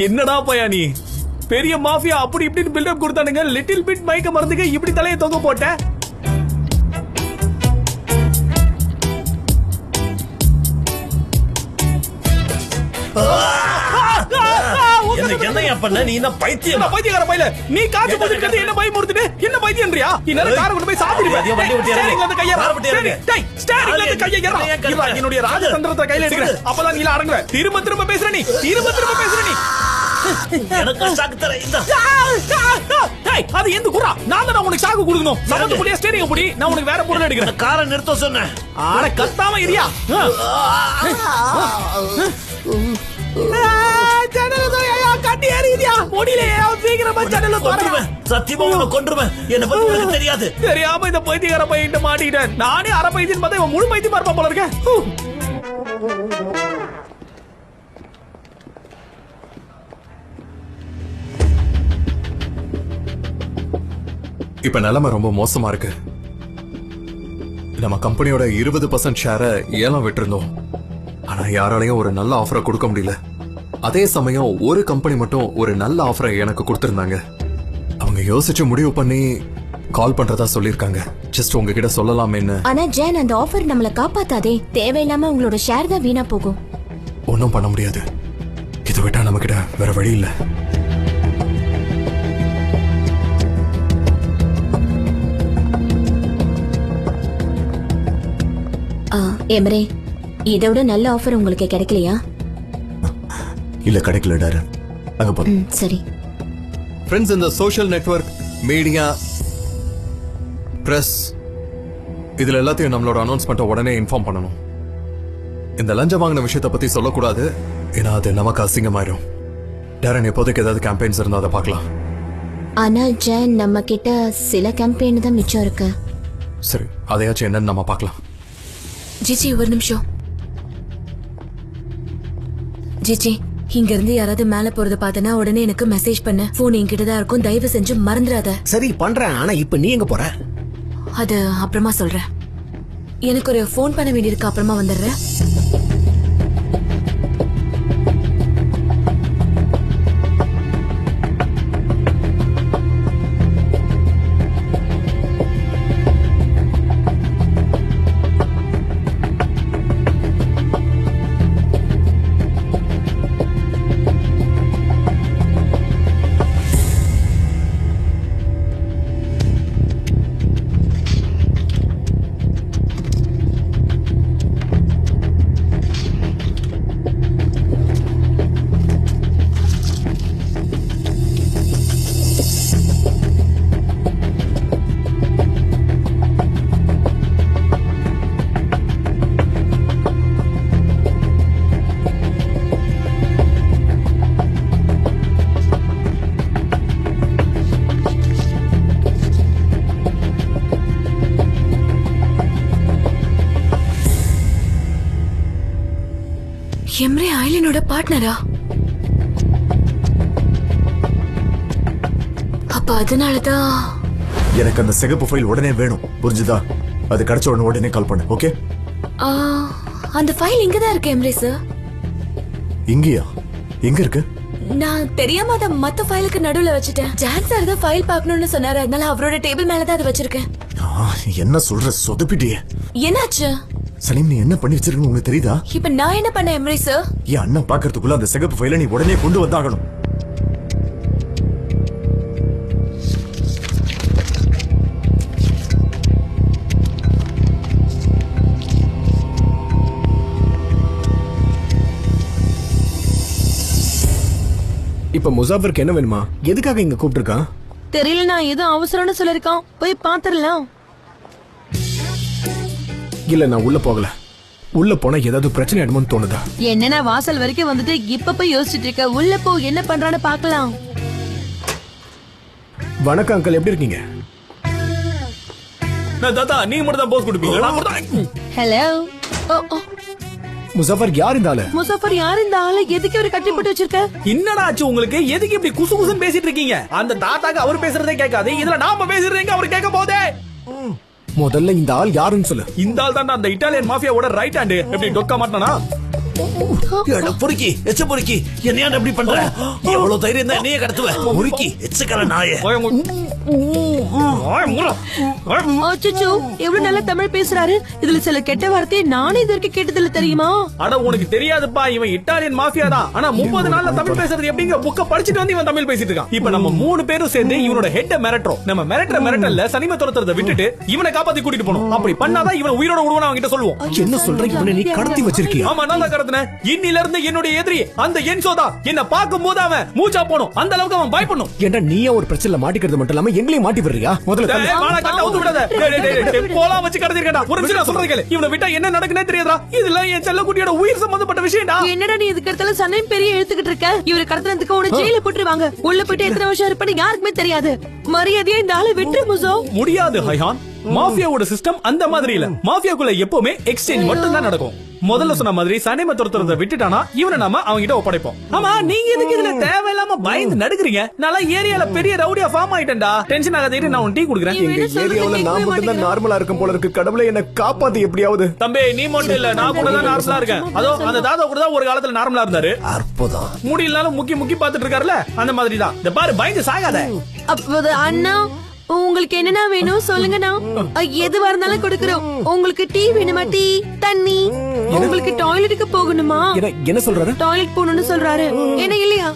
என்னடா பையா நீ பெரிய மாஃபியா அப்படி இப்படி பில்டப் கொடுத்தானுங்க. லிட்டில் பிட் மைக்க மறந்துக்க இப்படி தலையை தொங்க போட்ட. என்னையா பண்ண? நீ என்ன பைத்தியம்? பைத்தியக்கார பையல நீ காசு கொடுத்துட்டு என்ன பை முடிச்சிட்டு என்ன பைத்தியம்ன்றியா? இன்னொரு காரை கொண்டு போய் சாத்திடுவேன். என்னுடைய ராஜதந்திரத்தை கையில எடுக்கிறேன். அப்பதான் நீ அடங்குற. திரும்ப திரும்ப பேசுற நீ. அது எந்த குறா? நான் தான் உனக்கு சாக்கு கொடுக்கணும். சமத்து புடியா ஸ்டேரிங் புடி. நான் உனக்கு வேற பொருள் எடுக்கிறேன். காரை நிறுத்த சொன்னேன். ஆட கத்தாம இரியா. தெரியாது தெரியாம இந்த பைத்தியக்கார பையன் மாட்டிட்டேன். நானே அரை பைத்தியம் பார்த்தா இவன் முழு பைத்தியமா இருப்பான் போல இருக்கேன். இப்ப நிலைமை ரொம்ப மோசமா இருக்கு. நம்ம கம்பெனியோட 20% ஷேரை ஏலம் விட்டுருந்தோம். ஆனா யாராலையும் ஒரு நல்ல ஆஃபரை கொடுக்க முடியல. அதே சமயம் ஒரு கம்பெனி மட்டும் ஒரு நல்ல ஆஃபரை எனக்கு கொடுத்திருந்தாங்க. அவங்க யோசிச்சு முடிவு பண்ணி கால் பண்றதா சொல்லிருக்காங்க. ஜஸ்ட் உங்ககிட்ட சொல்லலாமேன்னு. ஆனா ஜென், அந்த ஆஃபர் நம்மள காப்பாத்தாதே. தேவையில்லாம உங்களோட ஷேர் தான் வீணா போகும். ஒன்னும் பண்ண முடியாது. இதை விட்டா நம்ம கிட்ட வேற வழி இல்ல. எமரே, இதை விட நல்ல ஆஃபர் உங்களுக்கு கிடைக்கலையா? இல்ல, கிடைக்கல டாரன். அங்க போ. சரி. ஃப்ரெண்ட்ஸ், இந்த சோஷியல் நெட்வொர்க், மீடியா, பிரஸ், இதுல எல்லாத்தையும் நம்மளோட அனௌன்ஸ்மெண்ட்டை உடனே இன்ஃபார்ம் பண்ணணும். இந்த லஞ்சம் வாங்கின விஷயத்தை பத்தி சொல்லக்கூடாது. ஏன்னா அது நமக்கு அசிங்கமாயிரும். டாரன், எப்போதைக்கு ஏதாவது கேம்பெயின்ஸ் இருந்தா அதை பார்க்கலாம். ஆனா ஜென், நம்ம கிட்ட சில கேம்பெயின் தான் மிச்சம் இருக்கு. சரி, அதையாச்சும் என்னன்னு நம்ம பார்க்கலாம். ஜிஜி, ஒரு நிமிஷம். ஜிஜி, இங்க இருந்து யாராவது மேல போறத பார்த்தனா உடனே எனக்கு மெசேஜ் பண்ண. போன் என்கிட்ட தான் இருக்கும். தயவு செஞ்சு மறந்துடாத. சரி பண்றேன். ஆனா இப்ப நீ எங்க போற? அது அப்புறமா சொல்றேன். எனக்கு ஒரு போன் பண்ண வேண்டியிருக்கு. அப்புறமா வந்துடுறேன். எம்ரே ஐலினோட பார்ட்னரா? அப்ப அதனாலதான் எனக்கு அந்த சிகப்பு ஃபைல் உடனே வேணும். புரிஞ்சுதா? அது கிடைச்ச உடனே கால் பண்ணு. ஓகே? அந்த ஃபைல் இங்கதான் இருக்கு எம்ரே சார். இங்கயா? எங்க இருக்கு? நான் தெரியாம அத மத்த ஃபைலுக்கு நடுவுல வச்சுட்டேன். ஜான் சார் தான் ஃபைல் பார்க்கணும்னு சொன்னாரு. அதனால அவரோட டேபிள் மேலதான் அதை வச்சிருக்கேன். என்ன சொல்ற? சொதப்பிட்டியே. என்னாச்சு சலீம்? நீ என்ன பண்ணி வச்சிருக்கன்னு உனக்கு தெரியுதா? இப்ப நான் என்ன பண்ண எம்ரே சார்? என் அண்ணன் பாக்குறதுக்குள்ள அந்த சிகப்பு ஃபைலை நீ உடனே கொண்டு வந்தாகணும். இப்ப முசாஃபருக்கு என்ன வேணுமா? எதுக்காக இங்க கூப்பிட்டுருக்கான்? தெரியல. நான் ஏதோ அவசரம்னு சொல்லிருக்கான். போய் பாத்துறலாம். இல்ல, நான் உள்ள போகல. உள்ள போனா ஏதாவது பிரச்சனை ஆயிடுமோன்னு தோணுதா? என்னன்னா வாசல் வரைக்கும் வந்துட்டு இப்ப போய் யோசிச்சுட்டு இருக்க. உள்ள போ, என்ன பண்றான்னு பாக்கலாம். வணக்கம் அங்கிள், எப்படி இருக்கீங்க? தாத்தா, நீ மட்டும் தான் போஸ் கொடுப்பீங்க. ஹலோ. முசாஃபர் யார் இந்த ஆளு? முசாஃபர் யார் இந்த ஆளு? எதுக்கு ஒரு கட்டி போட்டு வச்சிருக்க? என்னடா ஆச்சு உங்களுக்கு? எதுக்கு இப்படி குசு குசுன்னு பேசிட்டு இருக்கீங்க? அந்த தாத்தாக்கு அவர் பேசுறதே கேட்காது. இதுல நாம பேசுறதே அவர் கேட்க போதே. முதல்ல இந்த ஆள் யாருன்னு சொல்லு. இந்த ஆள் தான் அந்த இட்டாலியன் மாஃபியாவோட ரைட் ஹேண்ட். எப்படி டொக்கா மாட்டானா? பொறுக்கி எச்ச பொறுக்கி என்னையா இப்படி பண்ற எவ்வளவு தைரியம் தான் என்னையே கடத்துவ பொறுக்கி எச்சக்கார நாயே அச்சச்சோ எவ்வளவு நல்ல தமிழ் பேசுறாரு. இதுல சில கெட்ட வார்த்தையை நானே இது வரைக்கும் கேட்டதில்ல தெரியுமா? அட உனக்கு தெரியாதுப்பா, இவன் இட்டாலியன் மாஃபியா தான். ஆனா 30 நாள்ல தமிழ் பேசுறது எப்படிங்க புக்க படிச்சிட்டு வந்து இவன் தமிழ் பேசிட்டு இருக்கான். இப்ப நம்ம 3 பேரும் சேர்ந்து இவனோட ஹெட்ட மிரட்டுறோம். நம்ம மிரட்டல்ல சனிமை துரத்துறத விட்டுட்டு இவனை காப்பாத்தி கூட்டிட்டு போனோம். அப்படி பண்ணாதான் இவன் உயிரோட விடுவான்னு அவன்கிட்ட சொல்லுவோம். என்ன சொல்ற? இவனை நீ கடத்தி வச்சிருக்கியா? ஆமா, நான் தான் கடத்தினேன். இன்னில இருந்து என்னுடைய எதிரி அந்த என்சோதா என்ன பார்க்கும் போது அவன் மூச்சா போணும். அந்த அளவுக்கு அவன் பயப்படணும். ஏன்டா நீயே ஒரு பிரச்சனை மாட்டிக்கிறது மட்டும் இல்லாம எங்களையும் மாட்டி விடுறியா? முதல்ல தள்ளு. வாடா கட்ட ஊத்து விடாத. போலாம் வச்சு கடத்திருக்கடா. ஒரு நிமிஷம் நான் சொல்றது கேளு. இவனை விட்டா என்ன நடக்குனே தெரியாதா? இதெல்லாம் என் செல்லக்குட்டியோட உயிர் சம்பந்தப்பட்ட விஷயம்டா. என்னடா நீ இதுக்கு இடத்துல சண்டையும் பெரிய எழுத்துக்கிட்டு இருக்க? இவரை கடத்தினதுக்கு உன ஜெயில போட்டுருவாங்க. உள்ள போயிட்டு எத்தனை வருஷம் இருப்பேன்னு யாருக்குமே தெரியாது. மரியாதையா இந்த ஆளை விட்டு முசோ. முடியாது ஹைஹான். மாஃபியாவோட சிஸ்டம் அந்த மாதிரி இல்ல. மாஃபியாக்குள்ள எப்பவுமே எக்ஸ்சேஞ்ச் மட்டும் தான் நடக்கும். முதல்ல சொன்ன மாதிரி சனிமை துரத்துறத விட்டுட்டானா இவனை நாம அவங்கிட்ட ஒப்படைப்போம். ஆமா, நீங்க எதுக்கு இதுல தேவையில்லாம பயந்து நடுக்குறீங்க? நல்லா ஏரியால பெரிய ரவுடியா ஃபார்ம் ஆயிட்டேன்டா. டென்ஷன் ஆகாதீரு, நான் டீ குடுக்குறேன். எங்க ஏரியாவுல நான் மட்டும் தான் நார்மலா இருக்கும் போல இருக்கு. கடவுளே என்ன காப்பாத்து எப்படியாவது. தம்பி நீ மட்டும் இல்ல, நான் கூட தான் நார்மலா இருக்கேன். அதோ அந்த தாத்தா கூட தான் ஒரு காலத்துல நார்மலா இருந்தாரு. அற்புதம். முடியலனாலும் முக்கி பாத்துட்டு இருக்காருல்ல, அந்த மாதிரி தான். இந்த பாரு, பயந்து சாகாத. அப்போது அண்ணா உங்களுக்கு என்னன்னா வேணும் சொல்லுங்கண்ணா. எதுவா இருந்தாலும் கொடுக்குறோம். உங்களுக்கு டீ வேணுமா? டீ, தண்ணி? உங்களுக்கு டாய்லெட்டுக்கு போகணுமா? என்ன சொல்றாரு? டாய்லெட் போகணும்னு சொல்றாரு. என்ன இல்லையா?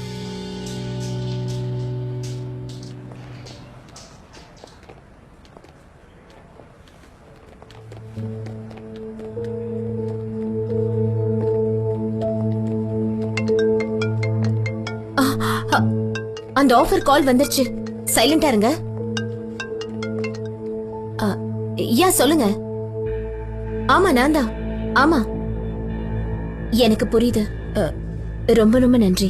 அந்த ஆஃபர் கால் வந்துருச்சு. சைலண்டா இருங்க. யா சொல்லுங்க. ஆமா நான் தான். ஆமா எனக்கு புரியுது. ரொம்ப ரொம்ப நன்றி.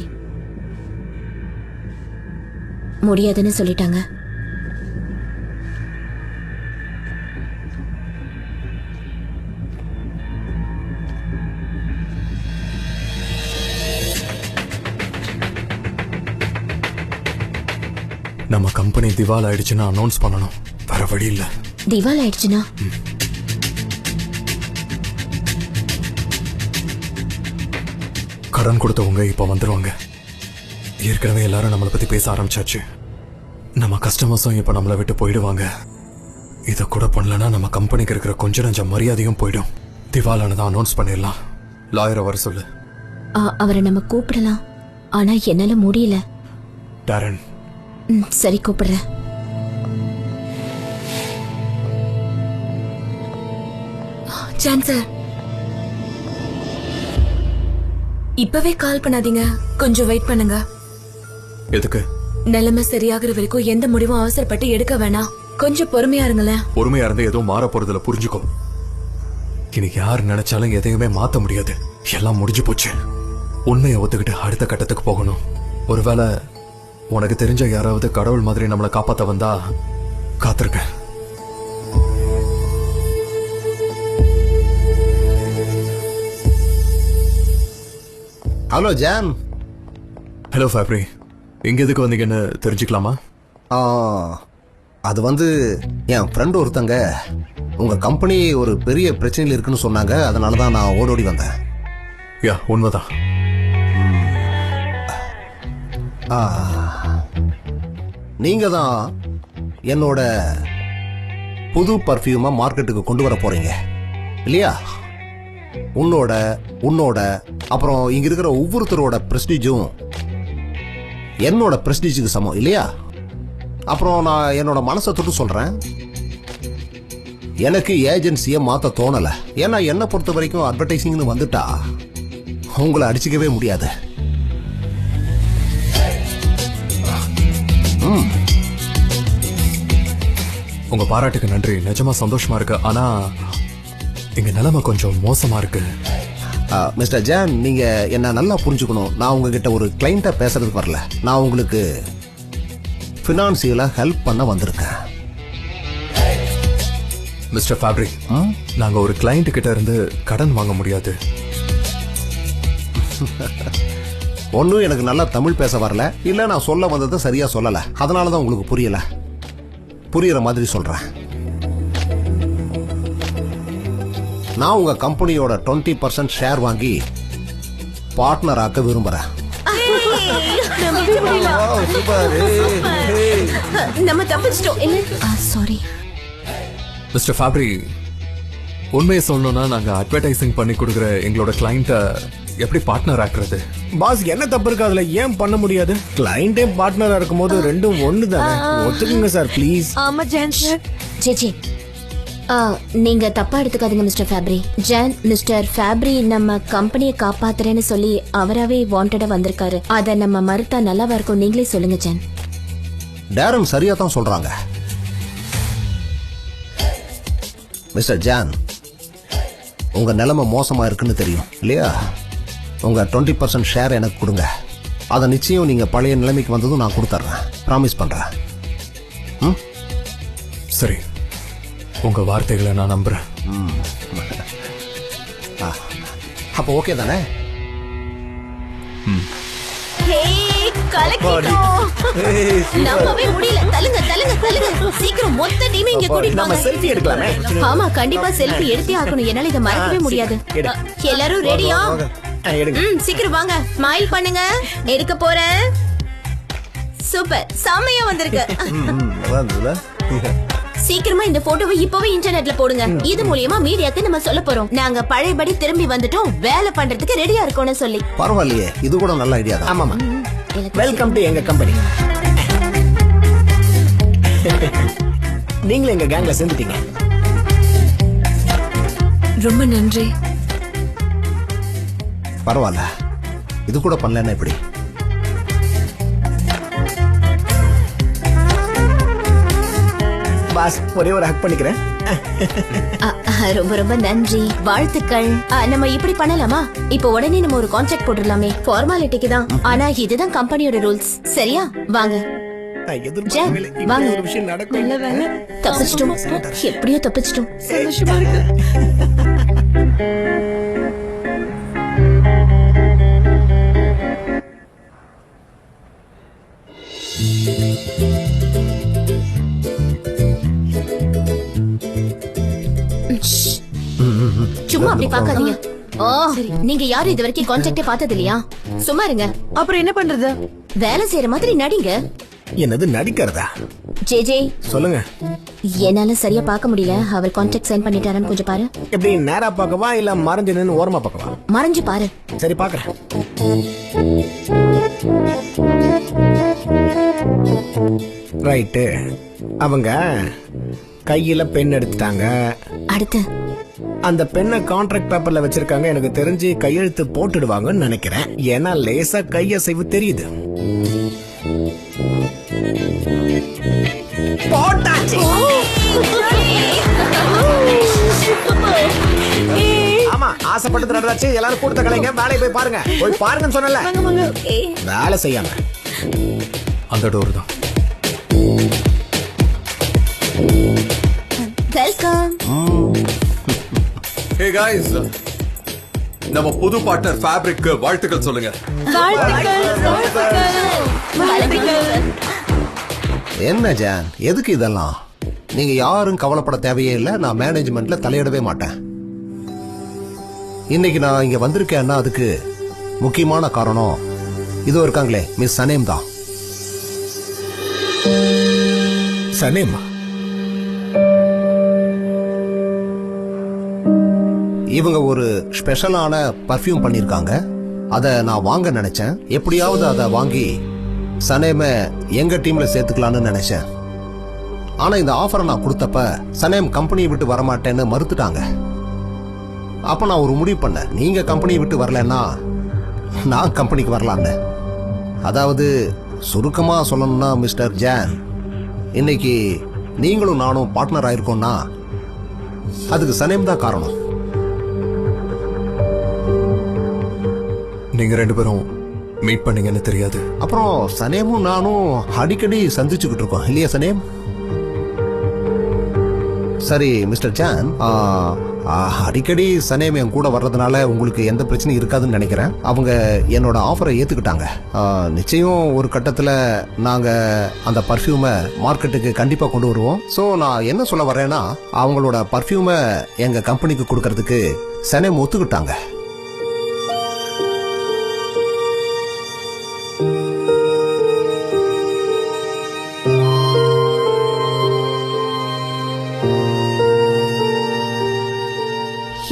முடியாதுன்னு சொல்லிட்டாங்க. நம்ம கம்பெனி திவால் ஆயிடுச்சுன்னா அனௌன்ஸ் பண்ணணும். வேற வழி இல்ல. திவால் ஆயிடுச்சுன்னா கடன் கொடுத்தவங்க இப்ப வந்துருவாங்க. ஏற்கனவே எல்லாரும் நம்மளை பத்தி பேச ஆரம்பிச்சாச்சு. நம்ம கஸ்டமர்ஸும் இப்ப நம்மளை விட்டு போயிடுவாங்க. இத கூட பண்ணலன்னா நம்ம கம்பெனிக்கு இருக்கிற கொஞ்ச நஞ்ச மரியாதையும் போயிடும். திவாலானதான் அனௌன்ஸ் பண்ணிடலாம். லாயரை வர சொல்லு. அவரை நம்ம கூப்பிடலாம். ஆனா என்னால முடியல. டாரன். சரி கூப்பிடுறேன். சான்சர் இப்பவே கால் பண்ணாதீங்க. கொஞ்சம் வெயிட் பண்ணுங்க. எதுக்கு? நிலைமை சரியாகிற வரைக்கும் எந்த முடிவும் அவசரப்பட்டு எடுக்க வேணாம். கொஞ்சம் பொறுமையா இருங்களேன். பொறுமையா இருந்து எதுவும் மாற போறதுல புரிஞ்சுக்கோ. இன்னைக்கு யார் நினைச்சாலும் எதையுமே மாத்த முடியாது. எல்லாம் முடிஞ்சு போச்சு. உண்மையை ஒத்துக்கிட்டு அடுத்த கட்டத்துக்கு போகணும். ஒருவேளை உனக்கு தெரிஞ்ச யாராவது கடவுள் மாதிரி நம்மளை காப்பாத்த வந்தா காத்திருக்க. Hello John. ஹலோ ஃபேப்ரி. இங்க எதுக்கு வந்தீங்கன்னு தெரிஞ்சுக்கலாமா? அது வந்து என் ஃப்ரெண்ட் ஒருத்தங்க உங்க கம்பெனி ஒரு பெரிய பிரச்சனையில் இருக்குன்னு சொன்னாங்க. அதனால தான் நான் ஓடோடி வந்தேன். யா உண்மைதான். நீங்க தான் என்னோட புது பர்ஃப்யூமை மார்க்கெட்டுக்கு கொண்டு வர போறீங்க இல்லையா? உன்னோட அப்புறம் இங்க இருக்கிற ஒவ்வொருத்தரோட பிரஸ்டீஜும் என்னோட பிரஸ்டீஜுக்கு சமம் இல்லையா? அப்புறம் நான் என்னோட மனசை தொட்டு சொல்றேன், எனக்கு ஏஜென்சியை மாத்த தோணல. ஏன்னா என்னை பொறுத்த வரைக்கும் அட்வர்டைசிங்னு வந்துட்டா உங்களை அடிச்சுக்கவே முடியாது. உங்க பாராட்டுக்கு நன்றி. நிஜமா சந்தோஷமா இருக்கு. ஆனா எங்க நிலைமை கொஞ்சம் மோசமா இருக்கு. மிஸ்டர் ஜான், நீங்க என்ன நல்லா புரிஞ்சுக்கணும். நான் உங்ககிட்ட ஒரு கிளைண்டா பேசுறதுக்கு வரல. நான் உங்களுக்கு பினான்சியலா ஹெல்ப் பண்ண வந்திருக்கேன். மிஸ்டர் ஃபேப்ரி, நாங்க ஒரு கிளைண்ட் கிட்ட இருந்து கடன் வாங்க முடியாது. ஒன்னும் எனக்கு நல்லா தமிழ் பேச வரல, இல்ல நான் சொல்ல வந்ததை சரியா சொல்லல. அதனாலதான் உங்களுக்கு புரியல. புரியுற மாதிரி சொல்றேன். நான் உங்க கம்பெனியோட 20% ஷேர் வாங்கி பார்ட்னர் ஆக்க விரும்புறேன். நம்பவே முடியல. நம்ம தப்பிச்சிட்டோம் இல்ல? சாரி மிஸ்டர் ஃபேப்ரி, உண்மையை சொல்லணும்னா நாங்க அட்வர்டைசிங் பண்ணி கொடுக்குற எங்களோட கிளைண்ட்டை எப்படி பார்ட்னர் ஆக்குறது? பாஸ் என்ன தப்பு இருக்கு அதுல? ஏன் பண்ண முடியாது? கிளைண்டே பார்ட்னரா இருக்கும்போது ரெண்டும் ஒண்ணு தானே. ஒத்துக்குங்க சார் ப்ளீஸ். ஆமா ஜான் சார். ஜெஜி நீங்க தப்பா எடுத்துக்காதீங்க மிஸ்டர் ஃபேப்ரி. ஜான் மிஸ்டர் ஃபேப்ரி நம்ம கம்பெனியை காப்பாத்துறேன்னு சொல்லி அவராவே வாண்டடா வந்திருக்காரு. அத நம்ம மறுத்தா நல்லாவா இருக்கும்? நீங்களே சொல்லுங்க ஜான். டேரன் சரியா தான் சொல்றாங்க. மிஸ்டர் ஜான், உங்க நிலைமை மோசமா இருக்குன்னு தெரியும் இல்லையா? உங்க 20% ஷேர் எனக்கு கொடுங்க. அதை நிச்சயம் நீங்க பழைய நிலைமைக்கு வந்ததும் நான் கொடுத்துட்றேன். ப்ராமிஸ் பண்றேன். சரி, உங்க வார்த்தைகளை நான் நம்புறேன். அப்போ ஓகே தானே? நம்பவே முடியல. தள்ளுங்க தள்ளுங்க தள்ளுங்க, சீக்கிரம் மொத்த டீம் இங்க கூட்டிட்டு நம்ம வாங்க. செல்ஃபி எடுக்கலாமே. ஆமா கண்டிப்பா செல்ஃபி எடுத்தே ஆகணும். என்னால இதை மறக்கவே முடியாது. எல்லாரும் ரெடியா? எடுங்க. சீக்கிரம் வாங்க. ஸ்மைல் பண்ணுங்க. எடுக்க போறேன். சூப்பர், செமையா வந்திருக்கு. சீக்கிரமா இந்த போட்டோவை இப்பவே இன்டர்நெட்ல போடுங்க. இது மூலியமா மீடியாக்கு நம்ம சொல்ல போறோம், நாங்க பழையபடி திரும்பி வந்துட்டோம், வேலை பண்றதுக்கு ரெடியா இருக்கோம்னு சொல்லி. பரவாயில்லையே, இது கூட நல்ல ஐடியா தான். ஆமாமா. வெல்கம் டு எங்க கம்பெனி. நீங்களும் எங்க கேங்ல சேர்ந்துட்டீங்க. ரொம்ப நன்றி. பரவாயில்ல, இது கூட பண்ணலன்னா எப்படி? பாஸ் ஒரே ஒரு ஹக் பண்ணிக்கிறேன். ரொம்ப ரொம்ப நன்றி, வாழ்த்துக்கள். நம்ம இப்படி பண்ணலாமா? இப்போ உடனே நம்ம ஒரு கான்ட்ராக்ட் போட்டுடலாமே, ஃபார்மாலிட்டிக்கு தான். ஆனா இதுதான் கம்பெனியோட ரூல்ஸ். சரியா? வாங்க ஜான், வாங்க. ஒரு விஷயம் நடக்கும். நல்ல வேலை. தப்பிச்சிட்டோம், எப்படியோ தப்பிச்சிட்டோம். சந்தோஷமா இருக்கு. சும்மா அப்படி பாக்காதீங்க. ஓ, நீங்க யாரும் இது வரைக்கும் கான்ட்ராக்டே பார்த்தது இல்லையா? சும்மா இருங்க. அப்புறம் என்ன பண்றது? வேலை செய்யற மாதிரி நடிங்க. என்னது நடிக்கிறதா? ஜே சொல்லுங்க. என்னால சரியா பார்க்க முடியல. அவர் கான்ட்ராக்ட் சைன் பண்ணிட்டாரான்னு கொஞ்சம் பாரு. எப்படி நேரா பார்க்கவா இல்ல மறைஞ்சு நின்னு ஓரமா பார்க்கவா? மறைஞ்சு பாரு. சரி பாக்குறேன். ரைட்டு. அவங்க கையில பென் எடுத்துட்டாங்க. அடுத்து அந்த பெண்ணை கான்ட்ராக்ட் பேப்பர்ல வச்சிருக்காங்க. எனக்கு தெரிஞ்சு கையெழுத்து போட்டுடுவாங்கன்னு நினைக்கிறேன். ஏன்னா லேசா கையசைவு தெரியுது. போட்டாச்சு. ஆமா, ஆசைப்பட்டது நடந்தாச்சு. எல்லாரும் கூட்டத்தை கலைங்க, வேலையை போய் பாருங்க. போய் பாருங்கன்னு சொன்னல, வேலை செய்யாம. அந்த டோர் தான். வெல்கம். ஹே गाइस, நம்ம புது பார்ட்னர் ஃபேப்ரிக்கு வாழ்த்துக்கள் சொல்லுங்க. என்ன ஜான், எதுக்கு இதெல்லாம்? நீங்க யாரும் கவலைப்பட தேவையே இல்லை. நான் மேனேஜ்மெண்ட்ல தலையிடவே மாட்டேன். இன்னைக்கு நான் இங்க வந்திருக்கேன்னா அதுக்கு முக்கியமான காரணம் இதோ இருக்காங்களே, மிஸ் சனேம் தான். சனேமா? இவங்க ஒரு ஸ்பெஷலான பர்ஃபியூம் பண்ணிருக்காங்க. அதை நான் வாங்க நினைச்சேன். எப்படியாவது அதை வாங்கி சனேம எங்க டீம்ல சேர்த்துக்கலான்னு நினைச்சேன். ஆனா இந்த ஆஃபரை நான் கொடுத்தப்ப சனேம் கம்பெனியை விட்டு வரமாட்டேன்னு மறுத்துட்டாங்க. அப்ப நான் ஒரு முடிவு பண்ணேன், நீங்க கம்பெனியை விட்டு வரலன்னா நான் கம்பெனிக்கு வரலான்னு. அதாவது சுருக்கமா சொல்லணும்னா மிஸ்டர் ஜான், இன்னைக்கு நீங்களும் நானும் பார்ட்னர் ஆயிருக்கோம்னா அதுக்கு சனேம் தான் காரணம். நீங்க ரெண்டு பேரும் மீட் பண்ணீங்கன்னு தெரியாது. அப்புறம் சனேமும் நானும் அடிக்கடி சந்திச்சுக்கிட்டு இருக்கோம் இல்லையா சனேம்? சரி மிஸ்டர் ஜான், அடிக்கடி சனேம் என் கூட வர்றதுனால உங்களுக்கு எந்த பிரச்சனையும் இருக்காதுன்னு நினைக்கிறேன். அவங்க என்னோட ஆஃபரை ஏத்துக்கிட்டாங்க. நிச்சயம் ஒரு கட்டத்தில் நாங்க அந்த பர்ஃபியூமை மார்க்கெட்டுக்கு கண்டிப்பா கொண்டு வருவோம். ஸோ நான் என்ன சொல்ல வரேன்னா, அவங்களோட பர்ஃபியூமை எங்க கம்பெனிக்கு கொடுக்கறதுக்கு சனேம் ஒத்துக்கிட்டாங்க.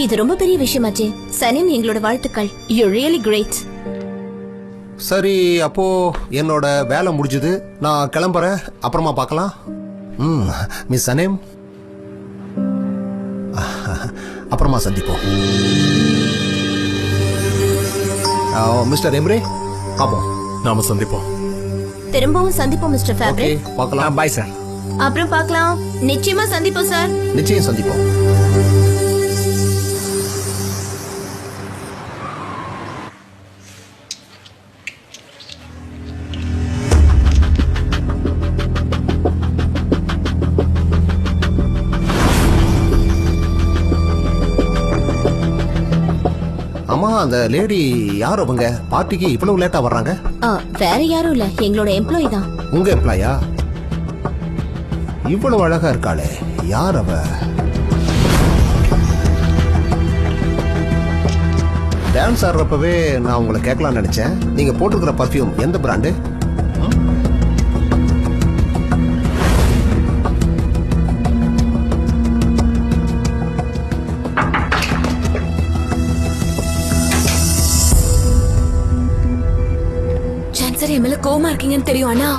இது ரொம்ப பெரிய விஷயமாச்சே. சனிம், எங்களோட வாழ்த்துக்கள். You really great. சரி, அப்போ என்னோட வேலை முடிஞ்சது, நான் கிளம்புறேன். அப்புறமா பார்க்கலாம். மிஸ் சனேம், அப்புறமா சந்திப்போம். மிஸ்டர் எம்ரே, பாப்போம். நாம சந்திப்போம். திரும்பவும் சந்திப்போம் மிஸ்டர் ஓகே, ஃபேப்ரிக். பார்க்கலாம். Bye sir. அப்புறம் பார்க்கலாம். நிச்சயமா சந்திப்போம் சார். நிச்சயம் சந்திப்போம். ஆமா, அந்த லேடி யார்? அவங்க பார்ட்டிக்கு இவ்வளவு லேட்டா வர்றாங்க? வேற யாரும் இல்ல, எங்களோட எம்ப்ளாயி தான். உங்க எம்ப்ளாயா? இவ்வளவு அழகா இருக்காளே, யார் அவ? டான்ஸ் ஆடுறப்பவே நான் உங்களை கேட்கலாம்னு நினைச்சேன். நீங்க போட்டிருக்கிற பர்ஃபியூம் எந்த பிராண்டு? சான்சர் என் மேல கோவமா இருக்கீங்கன்னு தெரியும். ஆனா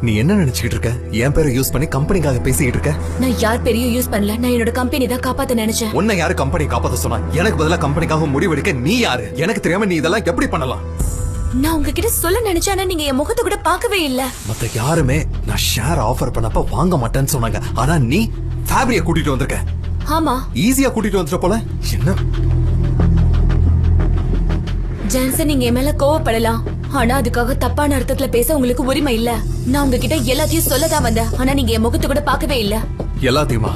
நீ என்ன நினைச்சுக்கிட்டு இருக்க? என் பேரை யூஸ் பண்ணி கம்பெனிக்காக பேசிக்கிட்டு இருக்க? நான் யார் பெரிய யூஸ் பண்ணல. நான் என்னோட கம்பெனி தான் காப்பாத்த நினைச்சேன். உன்னை யாரு கம்பெனி காப்பாத்த சொன்னா? எனக்கு பதிலா கம்பெனிக்காக முடிவெடுக்க நீ யாரு? எனக்கு தெரியாம நீ இதெல்லாம் எப்படி பண்ணலாம்? நான் உங்ககிட்ட சொல்ல நினைச்சேன், ஆனா நீங்க என் முகத்தை கூட பார்க்கவே இல்ல. மத்த யாருமே நான் ஷேர் ஆஃபர் பண்ணப்ப வாங்க மாட்டேன்னு சொன்னாங்க. ஆனா நீ ஃபேப்ரியை கூட்டிட்டு வந்திருக்க. ஆமா, ஈஸியா கூட்டிட்டு வந்துட்ட போல. என்ன ஜான்சன், நீங்க என் மேல கோவப்படலாம். ஆனா அதுக்காக தப்பான அர்த்தத்துல பேச உங்களுக்கு உரிமை இல்ல. நான் உங்ககிட்ட எல்லாத்தையும் சொல்லதான் வந்தேன். ஆனா நீங்க என் முகத்தை கூட பார்க்கவே இல்ல. எல்லாத்தையுமா?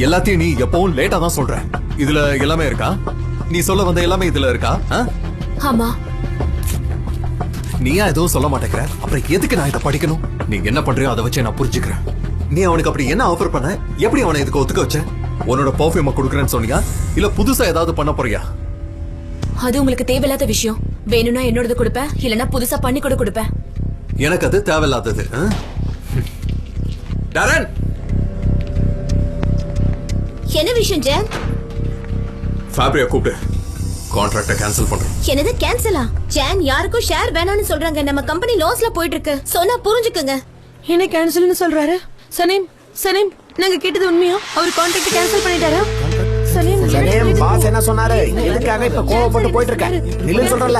எல்லாத்தையும் நீ எப்பவும் லேட்டா தான் சொல்ற. இதுல எல்லாமே இருக்கா? நீ சொல்ல வந்த எல்லாமே இதுல இருக்கா? ஆமா. நீயா எதுவும் சொல்ல மாட்டேங்கிற, அப்புறம் எதுக்கு நான் இதை படிக்கணும்? நீ என்ன பண்றியோ அதை வச்சு நான் புரிஞ்சுக்கிறேன். நீ அவனுக்கு அப்படி என்ன ஆஃபர் பண்ண? எப்படி அவனை இதுக்கு ஒத்துக்க வச்ச? உன்னோட பர்ஃபியூமை கொடுக்குறேன்னு சொன்னியா, இல்ல புதுசா ஏதாவது பண்ண போறியா? அது உங்களுக்கு தேவையில்லாத விஷயம். வேணும்னா என்னோடது கொடுப்பேன், இல்லனா புதுசா பண்ணி கூட கொடுப்பேன். எனக்கு அது தேவையில்லாதது. டாரன், என்ன விஷயம் ஜான்? ஃபேப்ரியா கூப்பிடு. கான்ட்ராக்ட கேன்சல் பண்றோம். என்னது கேன்சலா? ஜான், யாருக்கும் ஷேர் வேணாம்னு சொல்றாங்க. நம்ம கம்பெனி லாஸ்ல போயிட்டு இருக்கு. சொன்னா புரிஞ்சுக்குங்க. என்ன கேன்சல்னு சொல்றாரு? சனீம், சனீம், நாங்க கேட்டது உண்மையா? அவர் கான்ட்ராக்ட் கேன்சல் பண்ணிட்டாரா? சனீம், சனீம், பாஸ் என்ன சொன்னாரு? எதுக்காக இப்ப கோவப்பட்டு போயிட்டு இருக்க? நில்லு சொல்றல.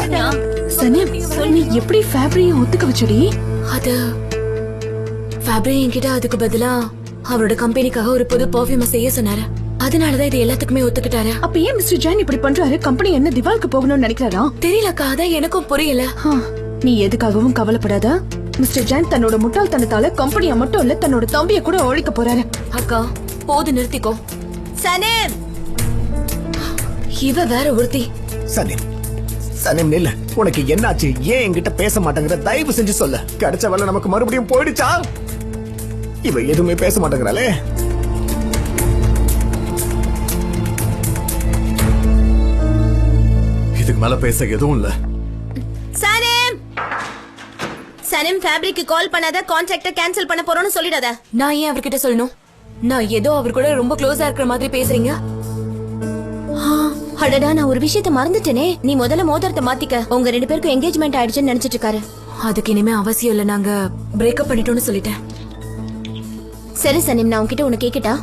சனீம், நீ எப்படி ஃபேப்ரியை ஒத்துக்க வச்சடி? அது ஃபேப்ரி என்கிட்ட அதுக்கு பதிலா அவரோட கம்பெனிக்காக ஒரு புது பர்ஃபியூம் செய்ய சொன்னாரு. அதனாலதான் இது எல்லாத்துக்குமே ஒத்துக்கிட்டாரு. அப்ப ஏன் மிஸ்டர் ஜான் இப்படி பண்றாரு? கம்பெனி என்ன திவாலுக்கு போகணும்னு நினைக்கிறாரா? தெரியலக்கா, அதான் எனக்கும் புரியல. நீ எதுக்காகவும் கவலைப்படாத. மிஸ்டர் ஜான் தன்னோட முட்டாள்தனத்தால கம்பெனியை மட்டும் இல்ல, தன்னோட தம்பியை கூட ஒழிக்க போறாரு. அக்கா, போது நிறுத்திக்கோ. சனீம், இவ வேற ஒருத்தி. சனீம், சனீம் நில்ல. உனக்கு என்னாச்சு? ஏன் என்கிட்ட பேச மாட்டேங்கிற? தயவு செஞ்சு சொல்ல. கிடைச்ச வேலை நமக்கு மறுபடியும் போயிடுச்சா? இவ எதுவுமே பேச மாட்டேங்கிறாளே. இதுக்கு மேல பேச எதுவும் இல்ல. சனீம், சனீம், ஃபேப்ரிக்கு கால் பண்ணாத. கான்ட்ராக்ட கேன்சல் பண்ண போறோம்னு சொல்லிடாத. நான் ஏன் அவர்கிட்ட சொல்லணும்? நான் ஏதோ அவர் கூட ரொம்ப க்ளோஸா இருக்கிற மாதிரி பேசுறீங்க. அடடா, நான் ஒரு விஷயத்தை மறந்துட்டேனே. நீ முதல்ல மோதிரத்தை மாத்திக்க. உங்க 2 பேருக்கும் என்கேஜ்மெண்ட் ஆயிடுச்சுன்னு நினைச்சிட்டு இருக்காரு. அதுக்கு இனிமே அவசியம் இல்ல. நாங்க பிரேக்கப் பண்ணிட்டோம்னு சொல்லிட்டேன். சரி சனீம், நான் உன்கிட்ட ஒண்ணு கேக்கட்டா?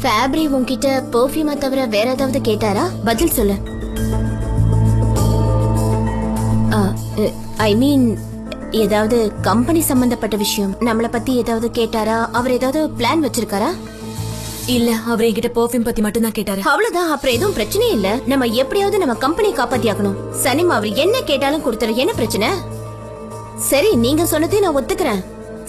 ஃபேப்ரி உன்கிட்ட பெர்ஃபியூமை தவிர வேற ஏதாவது கேட்டாரா? பதில் சொல்லு. ஐ மீன், ஏதாவது கம்பெனி சம்பந்தப்பட்ட விஷயம் நம்மள பத்தி ஏதாவது கேட்டாரா? அவர் ஏதாவது பிளான் வச்சிருக்காரா? இல்ல, அவர் என்கிட்ட பெர்ஃபியூம் பத்தி மட்டும் தான் கேட்டாரு. அவ்வளவுதான். அப்புறம் எதுவும் பிரச்சனை இல்ல. நம்ம எப்படியாவது நம்ம கம்பெனி காப்பாத்தி ஆகணும். சனீம், அவர் என்ன கேட்டாலும் கொடுத்துரு. என்ன பிரச்சனை? சரி, நீங்க சொன்னதே நான் ஒத்துக்கிறேன்.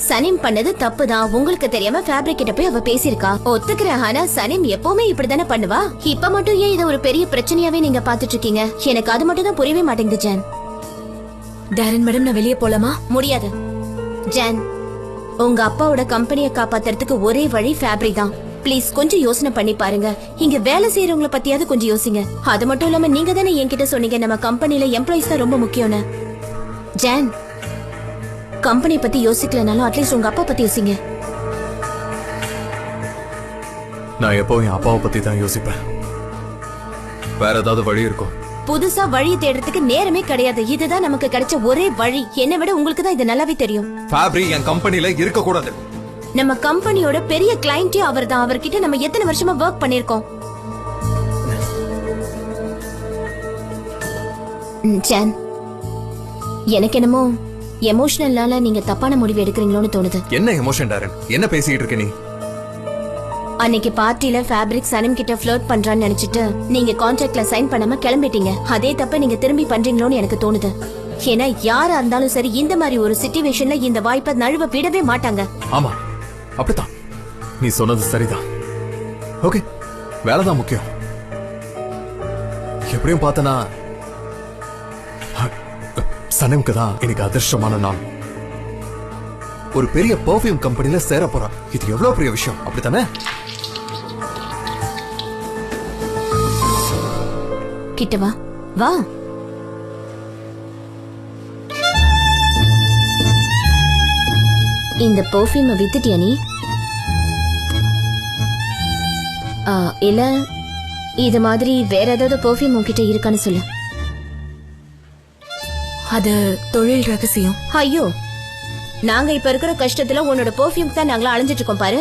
சனீம் பண்ணது தப்புதான். உங்களுக்கு தெரியாம ஃபேப்ரிக் கிட்ட போய் அவ பேசியிருக்கா, ஒத்துக்கிறேன். ஆனா சனீம் எப்பவுமே இப்படிதானே பண்ணுவா. இப்ப மட்டும் ஏன் இதை ஒரு பெரிய பிரச்சனையாவே நீங்க பாத்துட்டு இருக்கீங்க? எனக்கு அது மட்டும் தான் புரியவே மாட்டேங்குது ஜான். டாரன் மேடம், நான் வெளியே போலாமா? முடியாது ஜான். உங்க அப்பாவோட கம்பெனியை காப்பாத்துறதுக்கு ஒரே வழி ஃபேப்ரி தான். ப்ளீஸ் கொஞ்சம் யோசனை பண்ணி பாருங்க. இங்க வேலை செய்யறவங்கள பத்தியாவது கொஞ்சம் யோசிங்க. அது மட்டும் இல்லாம நீங்க தானே என்கிட்ட சொன்னீங்க நம்ம கம்பெனில எம்ப்ளாயிஸ் தான் ரொம்ப முக்கியம்னு. ஜான், கம்பெனி பத்தி யோசிக்கலனாலும் அட்லீஸ்ட் உங்க அப்பா பத்தி யோசிங்க. நான் எப்பவும் என் அப்பாவை பத்தி தான் யோசிப்பேன். வேற ஏதாவது வழி இருக்கும்? புதுசா வழி தேடுறதுக்கு நேரமே கிடையாது. இதுதான் நமக்கு கிடைச்ச ஒரே வழி. என்னை விட உங்களுக்கு தான் இது நல்லாவே தெரியும். ஃபேப்ரி என் கம்பெனில இருக்க கூடாது. நம்ம கம்பெனியோட பெரிய கிளையண்டே அவர்தான். அவர்கிட்ட நம்ம எத்தனை வருஷமா ஒர்க் பண்ணிருக்கோம். ஜான், எனக்கு என்னமோ எமோஷனல்னால நீங்க தப்பான முடிவு எடுக்கிறீங்களோன்னு தோணுது. என்ன எமோஷன் டாரன்? என்ன பேசிட்டு இருக்க நீ? அன்னைக்கு பார்ட்டில ஃபேப்ரிக் சனம் கிட்ட ஃப்ளர்ட் பண்றான்னு நினைச்சிட்டு நீங்க கான்ட்ராக்ட்ல சைன் பண்ணாம கிளம்பிட்டீங்க. அதே தப்ப நீங்க திரும்பி பண்றீங்களோன்னு எனக்கு தோணுது. ஏன்னா யாரா இருந்தாலும் சரி இந்த மாதிரி ஒரு சிச்சுவேஷன்ல இந்த வாய்ப்பை நழுவ விடவே மாட்டாங்க. ஆமா, அப்படித்தான். நீ சொன்னது சரிதான். ஓகே, வேலைதான் முக்கியம். எப்படியும் பார்த்தனா சனம்க்கு தான் எனக்கு அதிர்ஷ்டமான நாள். ஒரு பெரிய பெர்ஃப்யூம் கம்பெனில சேர போறா. இது எவ்வளவு பெரிய விஷயம், அப்படித்தானே? கிட்ட வா வா. இந்த பெர்ஃப்யூமை வித்துட்டியா நீ? இல்ல இது மாதிரி வேற ஏதாவது பெர்ஃப்யூம் உன்கிட்ட இருக்கான்னு சொல்லு. அது தொழில் ரகசியம். ஐயோ, நாங்க இப்ப இருக்கிற கஷ்டத்துல உன்னோட பெர்ஃப்யூம் தான் நாங்களா அலைஞ்சிட்டு இருக்கோம் பாரு.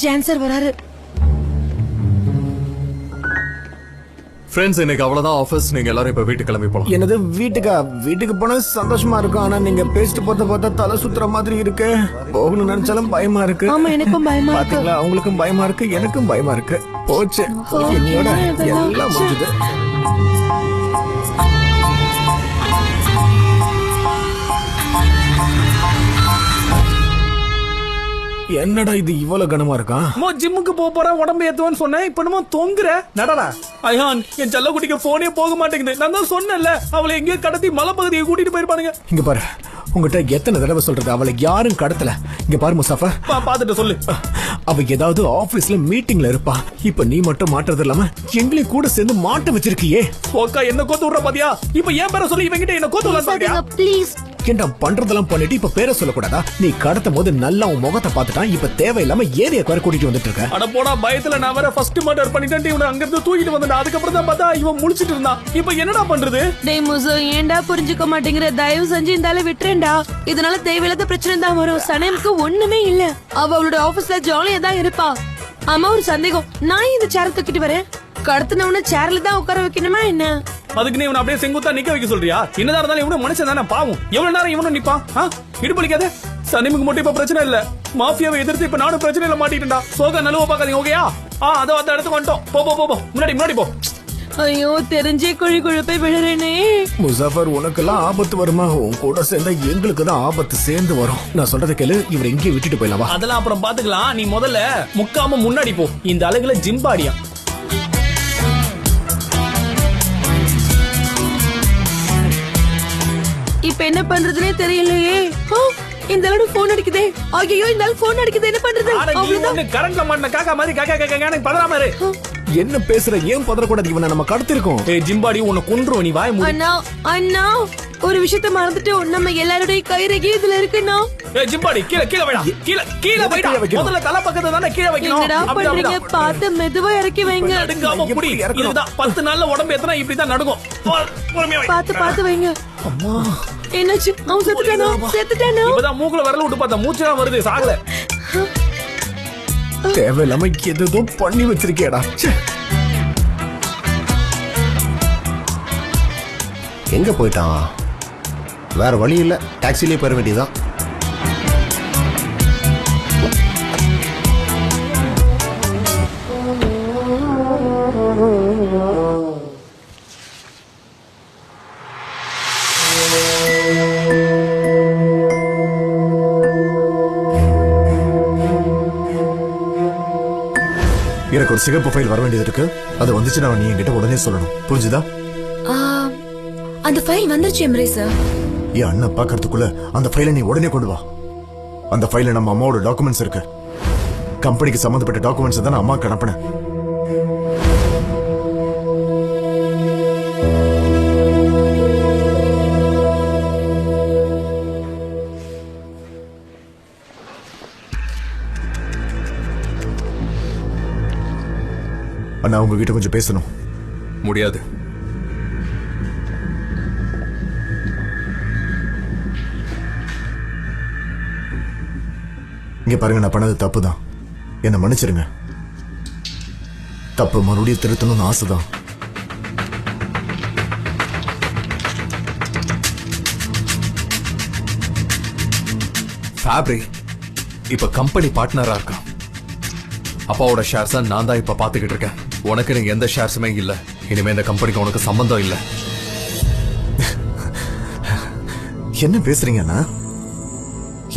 ஜான்சர் வராரு. ஃப்ரெண்ட்ஸ், இன்னைக்கு அவ்வளவுதான் ஆபீஸ். நீங்க எல்லாரும் இப்ப வீட்டுக்கு கிளம்பி போலாம். என்னது வீட்டுக்கா? வீட்டுக்கு போனா சந்தோஷமா இருக்கும். ஆனா நீங்க பேசிட்டு பார்த்தா தலை சுத்துற மாதிரி இருக்கு. போகணும்னு நினைச்சாலும் பயமா இருக்கு. ஆமா, எனக்கும் பயமா இருக்கு. பாத்தீங்களா, அவங்களுக்கும் பயமா இருக்கு, எனக்கும் பயமா இருக்கு. போச்சு, என்னையோட எல்லாம் முடிஞ்சது. என்னடா இது இவ்வளவு கனமா இருக்கா? ஜிம்முக்கு போற உடம்பு ஏத்துவேன்னு சொன்னேன். இப்ப நம்ம தொங்குற நடடா. ஐயான், என் செல்ல குட்டிக்கு போனே போக மாட்டேங்குது. நான் தான் சொன்னேன்ல, அவளை எங்கேயோ கடத்தி மலைப்பகுதியை கூட்டிட்டு போயிருப்பானுங்க. இங்க பாரு, உங்ககிட்ட எத்தனை தடவை சொல்றது, அவளை யாரும் கடத்தல. இங்க பாரு முசாஃபர், பாத்துட்டு சொல்லு. அவ ஏதாவது ஆபீஸ்ல மீட்டிங்ல இருப்பா. இப்ப நீ மட்டும் மாட்டுறது இல்லாம எங்களையும் கூட சேர்ந்து மாட்ட வச்சிருக்கியே. ஓக்கா, என்ன கோத்து விடுற பாத்தியா? இப்ப ஏன் பேர சொல்லி இவங்கிட்ட என்ன கோத்து விடுற? ப்ளீஸ். ஏண்டா பண்றதெல்லாம் பண்ணிட்டு இப்ப பேரை சொல்லக்கூடாதா? நீ கடத்தும் போது நல்லா உன் முகத்தை பார்த்துட்டான். இப்ப தேவையில்லாம ஏரியா குறை கூட்டிட்டு வந்துட்டு இருக்க. அட போடா, பயத்துல நான் வேற ஃபர்ஸ்ட் மர்டர் பண்ணிட்டேன். இவனை அங்க இருந்து தூக்கிட்டு வந்தேன். அதுக்கப்புறம் தான் பார்த்தா இவன் முழிச்சிட்டு இருந்தான். இப்ப என்னடா பண்றது? டேய் முசோ, ஏன்டா புரிஞ்சுக்க மாட்டேங்கிற? தயவு செஞ்சு இந்தால விட்டுறேன்டா. இதனால தேவையில்லாத பிரச்சனை தான் வரும். சனம்க்கு ஒண்ணுமே இல்ல. அவ அவளோட ஆபீஸ்ல ஜாலியா தான் இருப்பா. ஆமா, ஒரு சந்தேகம். நான் இந்த சேர தூக்கிட்டு வரேன். கடத்தினவன சேர்ல தான் உட்கார வைக்கணுமா என்ன? அதுக்கு நீ இவனை அப்படியே செங்குத்தா நிக்க வைக்க சொல்றியா? என்னதான் இருந்தாலும் இவனும் மனுஷன் தானே, பாவம். எவ்வளவு நேரம் இவனும் நிப்பான்? இடுபலிக்காத. சனிமுக்கு மட்டும் இப்ப பிரச்சனை இல்ல. மாஃபியாவை எதிர்த்து இப்ப நானும் பிரச்சனையில மாட்டிட்டேன்டா. சோக நழுவ பாக்காதீங்க, ஓகேயா? அதோ அந்த இடத்துக்கு வந்துட்டோம். போ முன்னாடி போ. ஐயோ, தெரிஞ்சே குழி குழப்பை விழுறேனே. முசாஃபர், உனக்கெல்லாம் ஆபத்து வருமா? உன் கூட சேர்ந்தா எங்களுக்கு தான் ஆபத்து சேர்ந்து வரும். நான் சொல்றதை கேளு, இவரை எங்கேயும் விட்டுட்டு போயிடலாம். அதெல்லாம் அப்புறம் பாத்துக்கலாம். நீ முதல்ல முக்காம முன்னாடி போ. இந்த அழகுல ஜிம்பாடியா. இப்ப என்ன பண்றதுனே தெரியலையே. இந்த அளவு போன் அடிக்குதே. ஐயோ, இந்த அளவு போன் அடிக்குது. என்ன பண்றது? அவ்வளவுதான். கரண்ட்ல மாட்டின காக்கா மாதிரி காக்கா பதறாம இரு. என்ன பேசுற? ஏன் பதறக்கூடாது? இவனை நம்ம கடத்திருக்கோம். ஜிம்பாடி, உன்னை கொன்றுவோம். நீ வாய் மூடு. அண்ணா, ஒரு விஷயத்த மறந்துட்டோம். நம்ம எல்லாருடைய கைரேகை இதுல இருக்குண்ணா. ஜிம்பாடி, கீழே வைடா. கீழே வைடா. முதல்ல தலை பக்கத்துல தானே கீழே வைக்கணும். என்னடா பண்றீங்க? பார்த்து மெதுவா இறக்கி வைங்க. நடுங்காம புடி. இதுதான் 10 நாள்ல உடம்பு எத்தனை இப்படிதான் நடுங்கும். பார்த்து வைங்க. அம்மா, என்னாச்சு? அவன் செத்துட்டானா? இப்பதான் மூக்குல விரல விட்டு பார்த்தா மூச்சுதான் வருது. சாகல. தேவையில்லாம எதோ பண்ணி வச்சிருக்கேடா. எங்க போயிட்டான்? வேற வழி இல்ல, டாக்ஸிலேயே போயிட வேண்டியதான். எனக்கு ஒரு சிகப்பு ஃபைல் வர வேண்டியது இருக்கு. அது வந்துச்சுன்னா நீ என்கிட்ட உடனே சொல்லணும், புரிஞ்சுதா? அந்த ஃபைல் வந்துருச்சு எம்ரே சார். என் அண்ணன் பாக்கிறதுக்குள்ள அந்த ஃபைலை நீ உடனே கொண்டு வா. அந்த ஃபைல நம்ம அம்மாவோட டாக்குமெண்ட்ஸ் இருக்கு. கம்பெனிக்கு சம்பந்தப்பட்ட டாக்குமெண்ட்ஸ் தான் அம்மாக்கு அனுப்பினேன். அண்ணா உங்ககிட்ட கொஞ்சம் பேசணும். முடியாது. இங்க பாருங்க, நான் பண்ணது தப்பு தான். என்ன மன்னிச்சிருங்க. தப்பு மறுபடியும் திருத்தணும்னு ஆசைதான். ஃபேப்ரி இப்ப கம்பெனி பார்ட்னரா இருக்கான். அப்பாவோட ஷேர்ஸ் நான் தான் இப்ப பாத்துக்கிட்டு இருக்கேன். உனக்கு நீங்க எந்த ஷேர்ஸுமே இல்ல. இனிமே இந்த கம்பெனிக்கு உனக்கு சம்பந்தம் இல்ல. என்ன பேசுறீங்கன்னா?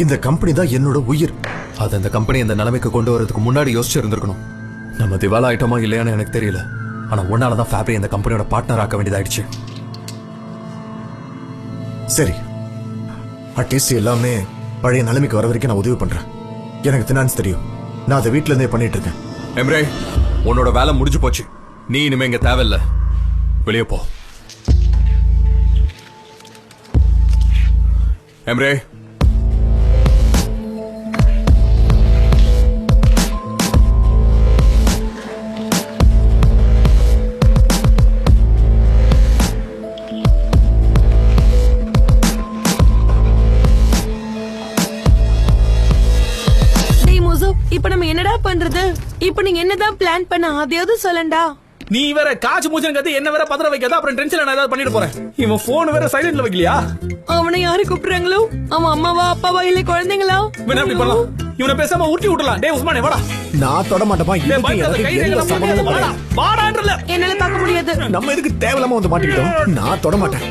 இந்த கம்பெனி தான் என்னோட உயிர். அது இந்த கம்பெனி இந்த நிலைமைக்கு கொண்டு வரதுக்கு முன்னாடி யோசிச்சு இருந்திருக்கணும். நம்ம திவாலா ஆயிட்டோமா இல்லையான்னு எனக்கு தெரியல. ஆனா உன்னாலதான் ஃபேப்ரி இந்த கம்பெனியோட பார்ட்னர் ஆக்க வேண்டியதாயிடுச்சு. சரி, அட்லீஸ்ட் எல்லாமே பழைய நிலைமைக்கு வர வரைக்கும் நான் உதவி பண்றேன். எனக்கு ஃபினான்ஸ் தெரியும். நான் அதை வீட்டுல இருந்தே பண்ணிட்டு இருக்கேன். எம்ரே, உன்னோட வேலை முடிஞ்சு போச்சு. நீ இனிமே இங்க தேவையில்ல. வெளியே போ. எம்ரே, இப்ப நம்ம என்னடா பண்றது? இப்ப நீங்க என்னதான் பிளான் பண்ண அதையாவது சொல்லண்டா. நீ வேற காச்சு மூச்சன் கத்து என்ன வேற பதற வைக்காத. அப்புறம் டென்ஷன்ல நான் ஏதாவது பண்ணிட்டு போறேன். இவன் போன் வேற சைலண்ட்ல வைக்கலையா? அவனை யாரு கூப்பிடுறாங்களோ? அவன் அம்மாவா அப்பாவா இல்ல குழந்தைங்களா? வேணா அப்படி பண்ணலாம். இவனை பேசாம உருட்டி விட்டுலாம். டேய் உஸ்மானே வாடா. நான் தொட மாட்டேப்பா. வாடான்றல என்னால தாக்க முடியாது. நம்ம எதுக்கு தேவையில்லாம வந்து மாட்டிக்கிட்டோம்? நான் தொட மாட்டேன்.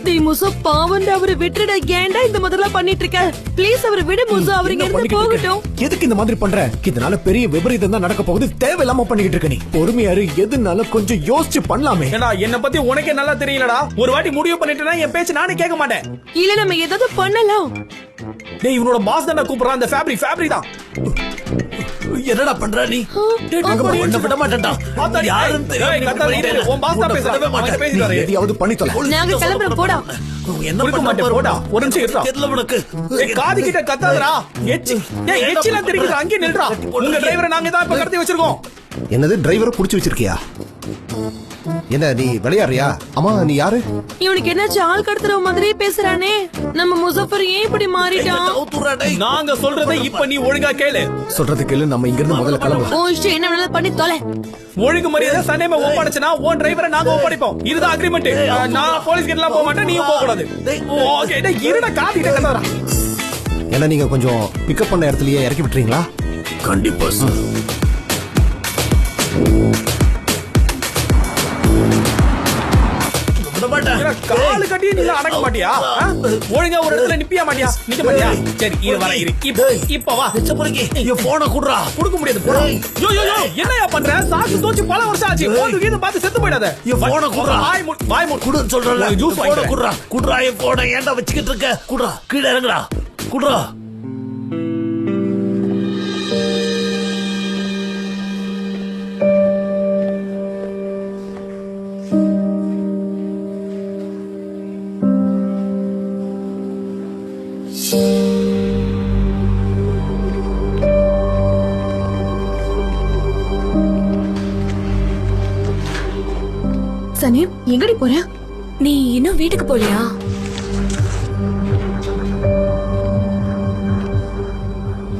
டேய் முசு, பாவண்டா, அவரை விட்டுடா. ஏன்டா இந்த முதல்ல பண்ணிட்டு இருக்க? ப்ளீஸ் அவரை விடு முசு. அவர் இங்க இருந்து போகட்டும். எதுக்கு இந்த மாதிரி பண்ற? இதனால பெரிய விபரீதம் தான் நடக்க போகுது. தேவையில்லாம பண்ணிக்கிட்டு இருக்க நீ. பொறுமையாரு. எதுனால கொஞ்சம் யோசிச்சு பண்ணலாமே. ஏண்டா என்ன பத்தி உனக்கே நல்லா தெரியலடா. ஒரு வாட்டி முடிவு பண்ணிட்டேன்னா என் பேச்சு நானே கேட்க மாட்டேன். இல்ல நம்ம ஏதாவது பண்ணலாம். டேய் இவனோட பாஸ் தான் கூப்பிடுறான். அந்த ஃபேப்ரி தான். என்னடா பண்ற நீ? ஒண்ணு விட மாட்டேன்டா. யாருன்னு தெரியும். உன் பாஸ் தான் பேசுறவே மாட்டேன். பேசிட்டாரு. எதையாவது பண்ணி தொலை. நாங்க கிளம்புறோம். போடா. என்ன கொடுக்க மாட்டேன். போடா. ஒரு நிமிஷம் இருடா. தெரியல உனக்கு. ஏய் காது கிட்ட கத்தாதடா. எச்சில தெரிக்குது. அங்கே நில்றா. உங்க டிரைவரை நாங்க தான் இப்ப கடத்தி வச்சிருக்கோம். என்னது, டிரைவரை புடிச்சு வச்சிருக்கியா? என்ன நீ விளையாடுறியா? அம்மா நீ யாரு? இவனுக்கு என்னாச்சு? ஆள் கடத்துற மாதிரியே பேசுறானே. நம்ம முசஃபர் ஏன் இப்படி மாறிட்டான்? நாங்க சொல்றதை இப்ப நீ ஒழுங்கா கேளு. சொல்றது கேளு. நம்ம இங்க இருந்து முதல்ல கிளம்பலாம். ஓ இஷ்டம் என்ன வேணாலும் பண்ணி தொலை. ஒழுங்கு மரியாதை சனேம ஒப்படைச்சனா உன் டிரைவரை நாங்க ஒப்படைப்போம். இதுதான் அக்ரிமெண்ட். நான் போலீஸ் கிட்ட எல்லாம் போக மாட்டேன். நீயும் போக கூடாது. ஓகே டேய் இருடா. காது கிட்ட கத்தாதடா. என்ன நீங்க கொஞ்சம் பிக்கப் பண்ண இடத்துலயே இறக்கி விட்டுறீங்களா? கண்டிப்பா சார். காலு கட்டி நீ அடக்க மாட்டியா? ஒழுங்கா ஒரு இடத்துல நிப்பியா மாட்டியா? நிக்க மாட்டியா? சரி இரு வர இரு. இப்ப வா. போன குடுறா. கொடுக்க முடியாது. போடா. யோ யோ யோ என்னையா பண்ற? சாக்கு தோச்சு பல வருஷம் ஆச்சு. போன் கீது பார்த்து செத்து போயிடாத. போன குடுறா. வாய் மூடு குடுன்னு சொல்றல. ஜூஸ் போன குடுறா. குடுறா என் போன. ஏன்டா வச்சிக்கிட்டு இருக்க? குடுறா. கீழ இறங்குடா. குடுறா. சனீம், எங்கடி போற? நீ இன்னும் வீட்டுக்கு போலியா?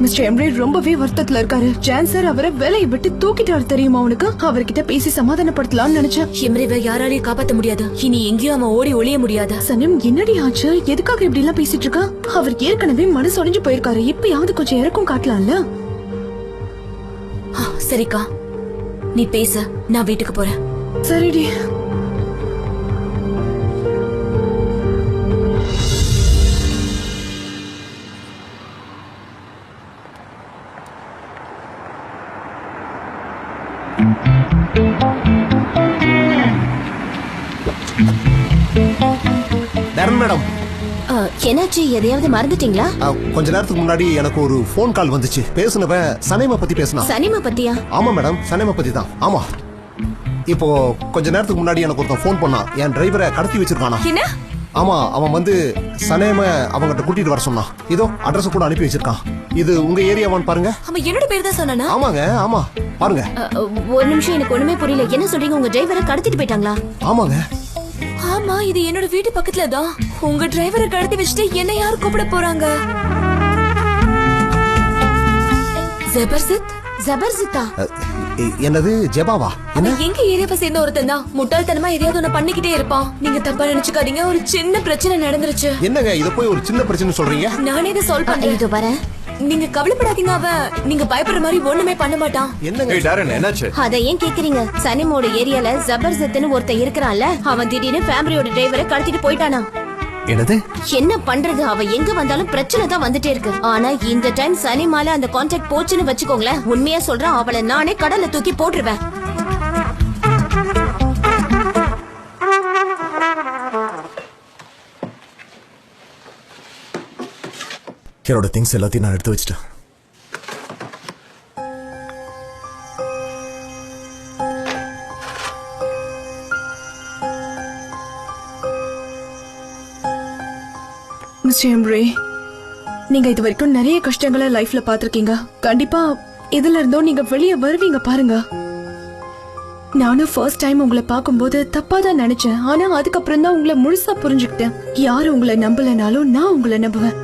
மிஸ்டர் எம்ரே ரொம்பவே வருத்தத்துல இருக்காரு. ஜான் சார் அவரை வேலையை விட்டு தூக்கிட்டாரு தெரியுமா உனக்கு? அவர்கிட்ட பேசி சமாதானப்படுத்தலாம்னு நினைச்சேன். எம்ரேவை யாராலையும் காப்பாத்த முடியாது. இனி எங்கேயும் அவன் ஓடி ஒளிய முடியாது. சனீம், என்னடி ஆச்சு? எதுக்காக இப்படி எல்லாம் பேசிட்டு இருக்கா? அவர் ஏற்கனவே மனசு ஒடிஞ்சு போயிருக்காரு. இப்பயாவது கொஞ்சம் இறக்கம் காட்டலாம்ல? சரிக்கா, நீ பேச. நான் வீட்டுக்கு போறேன். சரிடி. மேடம், என்னாச்சு? எதையாவது மறந்துட்டீங்களா? கொஞ்ச நேரத்துக்கு முன்னாடி எனக்கு ஒரு போன் கால் வந்துச்சு. பேசுனவன் சனேமா பத்தி பேசினா. சனிமா பத்தியா? ஆமா மேடம், சனேமா பத்தி தான். ஆமா, இப்போ கொஞ்ச நேரத்துக்கு முன்னாடி எனக்கு ஒருத்தன் போன் பண்ணா. என் டிரைவரை கடத்தி வச்சிருக்கானா. என்ன? ஆமா, அவன் வந்து சனேம அவங்கிட்ட கூட்டிட்டு வர சொன்னான். இதோ அட்ரஸ் கூட அனுப்பி வச்சிருக்கான். இது உங்க ஏரியாவான்னு பாருங்க. அவன் என்னோட பேர் தான் சொன்னானா? ஆமாங்க, ஆமா, பாருங்க. ஒரு நிமிஷம், எனக்கு ஒண்ணுமே புரியல. என்ன சொல்றீங்க? உங்க டிரைவரை கடத்திட்டு போயிட்டாங்களா? ஆமாங்க. ஆமா, இது என்னோட வீட்டு பக்கத்துல தான். உங்க டிரைவரை கடத்தி வச்சுட்டு என்ன யார் கூப்பிட போறாங்க? ஜபர்ஜித்? ஜபர்ஜித்தா? என்னது ஜெபாவா? என்ன? அவன் எங்க ஏரியாவை சேர்ந்த ஒருத்தன் தான். முட்டாள்தனமா எதையாவது ஒண்ணு பண்ணிக்கிட்டே இருப்பான். நீங்க தப்பா நினைச்சுக்காதீங்க, ஒரு சின்ன பிரச்சனை நடந்துருச்சு. என்னங்க இத போய் ஒரு சின்ன பிரச்சனை சொல்றீங்க? நானே இதை சால்வ் பண்றேன். இது வரேன். நீங்க கவலைப்படாதீங்க, அவன் நீங்க பயப்படுற மாதிரி ஒண்ணுமே பண்ண மாட்டான். என்னங்க? ஏய் டாரன், என்னாச்சு? அத ஏன் கேக்குறீங்க? சனிமோட ஏரியால ஜபர்ஜித்னு ஒருத்தன் இருக்கிறான்ல, அவன் திடீர்னு ஃபேமிலியோட டிரைவரை கடத்திட்டு போயிட்டானா. என்னது? என்ன பண்றது? அவ எங்க வந்தாலும் பிரச்சனை தான் வந்துட்டே இருக்கு. ஆனா இந்த டைம் சனிமால அந்த கான்டாக்ட் போச்சுன்னு வச்சுக்கோங்களேன், உண்மையா சொல்றேன், அவளை நானே கடல்ல தூக்கி போட்டுருவேன். என்னோட திங்ஸ் எல்லாத்தையும் நான் எடுத்து வச்சிட்டேன். மிஸ்டர் எம்ரே, நீங்க இது வரைக்கும் நிறைய கஷ்டங்களை லைஃப்ல பாத்திருக்கீங்க. கண்டிப்பா இதுல இருந்தோ நீங்க வெளியே வருவீங்க பாருங்க. நானும் ஃபர்ஸ்ட் டைம் உங்களை பார்க்கும்போது தப்பா தான் நினைச்சேன். ஆனா அதுக்கப்புறம் தான் உங்களை முழுசா புரிஞ்சுக்கிட்டேன். யாரு உங்களை நம்பலனாலும் நான் உங்களை நம்புவேன்.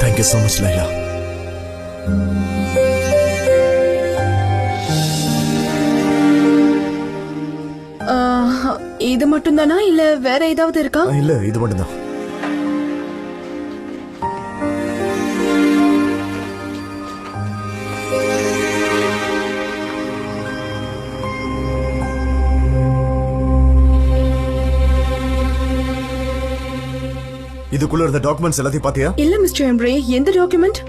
Thank you so much, Layla. இது மட்டும் தானா இல்ல வேற ஏதாவது இருக்கா? இல்ல, இது மட்டும்தான். இதுக்குள்ள இருந்த டாக்குமெண்ட்ஸ் எல்லாத்தையும் பாத்தியா? இல்ல மிஸ்டர் எம்ரே, எந்த டாக்குமெண்ட்?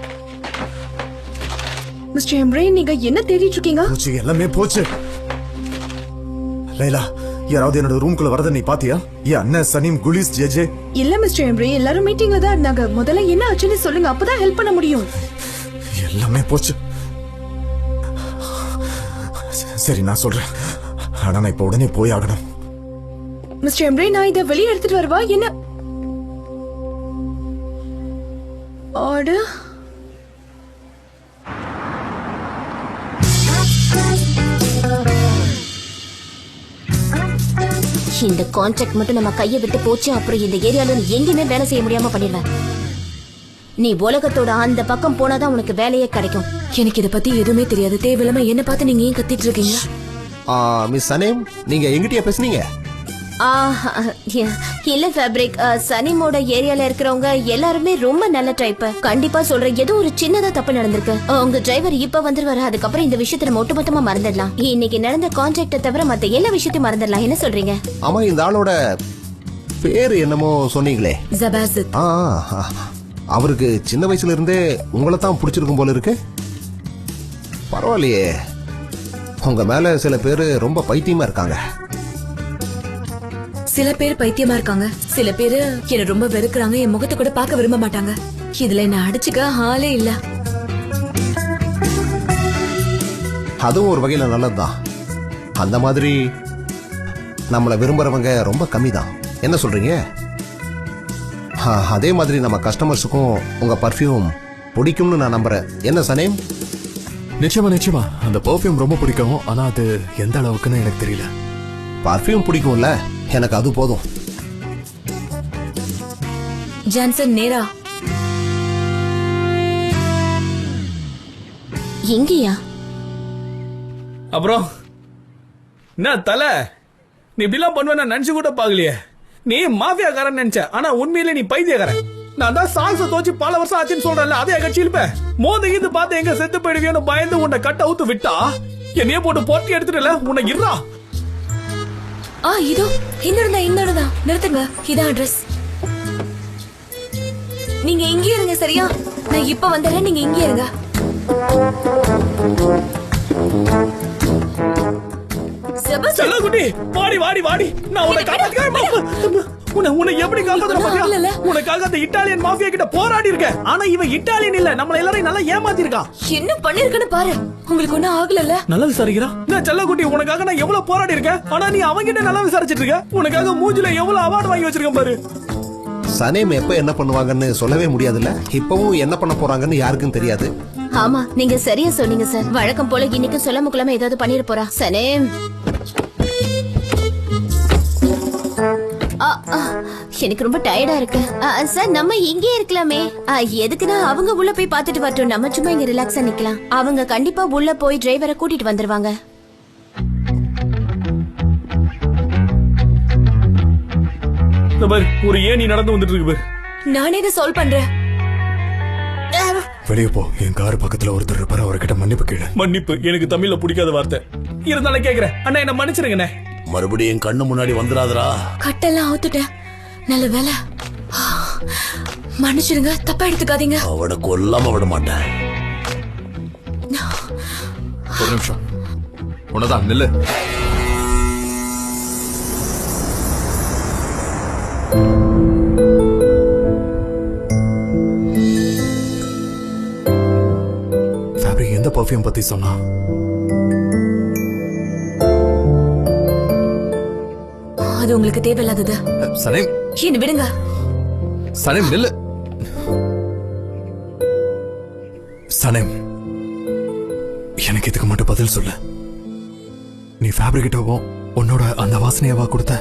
மிஸ்டர் எம்ரே, நீங்க என்ன தேடிட்டு இருக்கீங்க? போச்சு, எல்லாமே போச்சு. லைலா, யாராவது என்னோட ரூம்குள்ள வரத நீ பாத்தியா? என் அண்ணன் சனீம், குலிஸ், ஜேஜே. இல்ல மிஸ்டர் எம்ரே, எல்லாரும் மீட்டிங்ல தான் இருந்தாங்க. முதல்ல என்ன ஆச்சுன்னு சொல்லுங்க, அப்பதான் ஹெல்ப் பண்ண முடியும். எல்லாமே போச்சு. சரி, நான் சொல்றேன். ஆனா நான் இப்ப உடனே போய் ஆகணும். மிஸ்டர் எம்ரே, நான் இதை வெளியே எடுத்துட்டு வரவா? என்ன ஆர்டர்? இந்த கான்ட்ராக்ட் மட்டும் நம்ம கையை விட்டு போச்சு, அப்புறம் இந்த ஏரியால நீ எங்கேயுமே வேலை செய்ய முடியாம பண்ணிடுவேன். நீ உலகத்தோட அந்த பக்கம் போனாதான் உனக்கு வேலையே கிடைக்கும். எனக்கு இத பத்தி எதுவுமே தெரியாது. தேவையில்லாம என்ன பார்த்து நீங்க ஏன் கத்திட்டு இருக்கீங்க? மிஸ் சனேம், நீங்க எங்கிட்டயா பேசுனீங்க? இல்ல ஃபேப்ரிக், சனிமோட ஏரியால இருக்கிறவங்க எல்லாருமே ரொம்ப நல்ல டைப். கண்டிப்பா சொல்றேன், ஏதோ ஒரு சின்னதா தப்பு நடந்திருக்கு. உங்க டிரைவர் இப்ப வந்துருவாரு. அதுக்கப்புறம் இந்த விஷயத்தை நம்ம ஒட்டுமொத்தமா மறந்துடலாம். இன்னைக்கு நடந்த கான்ட்ராக்ட தவிர மத்த எல்லா விஷயத்தையும் மறந்துடலாம். என்ன சொல்றீங்க? ஆமா, இந்த ஆளோட பேரு என்னமோ சொன்னீங்களே? ஜபாசித். அவருக்கு சின்ன வயசுல இருந்தே உங்களை தான் பிடிச்சிருக்கும் போல இருக்கு. பரவாயில்லையே, உங்க மேல சில பேரு ரொம்ப பைத்தியமா இருக்காங்க. சில பேர் பைத்தியமா இருக்காங்க, சில பேரு என்ன ரொம்ப வெறுக்கிறாங்க. என் முகத்தை கூட பார்க்க விரும்ப மாட்டாங்க. இதுல என்ன அடிச்சுக்க ஆளே இல்ல. அதுவும் ஒரு வகையில நல்லதுதான். அந்த மாதிரி நம்மள விரும்புறவங்க ரொம்ப கம்மி தான். என்ன சொல்றீங்க? அதே மாதிரி நம்ம கஸ்டமர்ஸுக்கும் உங்க பர்ஃபியூம் பிடிக்கும்னு நான் நம்புறேன். என்ன சனேம்? நிச்சயமா நிச்சயமா, அந்த பெர்ஃப்யூம் ரொம்ப பிடிக்கும். ஆனா அது எந்த அளவுக்குன்னு எனக்கு தெரியல. பர்ஃபியூம் பிடிக்கும்ல, எனக்கு அது போதும். ஜான்சன், நேரா எங்கயா? அப்புறம் என்ன தல, நீ இப்படிலாம் பண்ணுவ நான் நினைச்சு கூட பாக்கலையே. நீ மாஃபியாக்காரன் நினைச்ச, ஆனா உண்மையிலே நீ பைத்தியக்காரன். நான் தான் சாக்ஸ தோச்சு பல வருஷம் ஆச்சுன்னு சொல்றேன்ல, அதே கட்சியில் மோதிக்கிட்டு பார்த்து எங்க செத்து போயிடுவியோன்னு பயந்து உன்னை கட்ட அவுத்து விட்டா என்னைய போட்டு போட்டி எடுத்துட்டல. உன்னை இருறா. இதோ இன்னொருதான். நிறுத்துங்க, இதான் அட்ரஸ். நீங்க இங்கே இருங்க, சரியா? நான் இப்ப வந்துடுறேன், நீங்க இங்கே இருங்க. செல்லக்குட்டி, வாடி வாடி வாடி, நான் உன்னை காப்பாத்துக்கிறேன். உன்னை எப்படி காப்பாத்துற பாத்தியா? இல்ல. உனக்காக அந்த இட்டாலியன் மாஃபியா கிட்ட போராடி இருக்க. ஆனா இவன் இட்டாலியன் இல்ல, நம்மள எல்லாரையும் நல்லா ஏமாத்தி இருக்கான். என்ன பண்ணிருக்கன்னு பாரு. உங்களுக்கு ஒண்ணும் ஆகலல்ல? நல்லா விசாரிக்கிறா. நான் செல்லக்குட்டி உனக்காக நான் எவ்வளவு போராடி இருக்கேன். ஆனா நீ அவங்கிட்ட நல்லா விசாரிச்சிட்டு இருக்க. உனக்காக மூஞ்சில எவ்வளவு அவார்டு வாங்கி வச்சிருக்கேன் பாரு. சனேம் எப்ப என்ன பண்ணுவாங்கன்னு சொல்லவே முடியாதுல்ல. இப்பவும் என்ன பண்ண போறாங்கன்னு யாருக்கும் தெரியாது. ஆமா, நீங்க சரியா சொன்னீங்க சார். வழக்கம் போல இன்னைக்கு சொல்ல முக்கலாம ஏதாவது பண்ணிட போறா. சனேம், எனக்கு ரொம்ப டயர்டா இருக்கு சார். நம்ம இங்கே இருக்கலாமே. எதுக்குன்னா அவங்க உள்ள போய் பாத்துட்டு வரட்டும். நம்ம சும்மா இங்க ரிலாக்ஸா நிக்கலாம். அவங்க கண்டிப்பா உள்ள போய் டிரைவரை கூட்டிட்டு வந்துருவாங்க. ஒரு ஏணி நடந்து வந்துட்டு இருக்கு பாரு. நானே இதை சால்வ் பண்றேன். வெளியே போ. என் கார் பக்கத்துல ஒருத்தர் இருப்பாரு, அவர்கிட்ட மன்னிப்பு கேளு. மன்னிப்பு எனக்கு தமிழ்ல பிடிக்காத வார்த்தை. இருந்தாலும் கேக்குறேன். அண்ணா என்ன மன்னிச்சிருங்கண்ணே. மறுபடியும் என் கண்ணு முன்னாடி வந்துடாதரா. கட்டெல்லாம் அவுத்துட்டேன். நல்ல வேலை. மன்னிச்சிருங்க, தப்பா எடுத்துக்காதீங்க. அவனை கொல்லாம விட மாட்டேன். ஒரு நிமிஷம். உன்னதான் நில்லு. ஃபேப்ரிக் எந்த பர்ஃபியூம் பத்தி சொன்னா? அது உங்களுக்கு தேவையில்லாதது. சனேம், என்ன விடுங்க. சனேம் நில்லு. சனேம், எனக்கு இதுக்கு மட்டும் பதில் சொல்லு. நீ ஃபேப்ரிக் கிட்ட உன்னோட அந்த வாசனையவா கொடுத்த?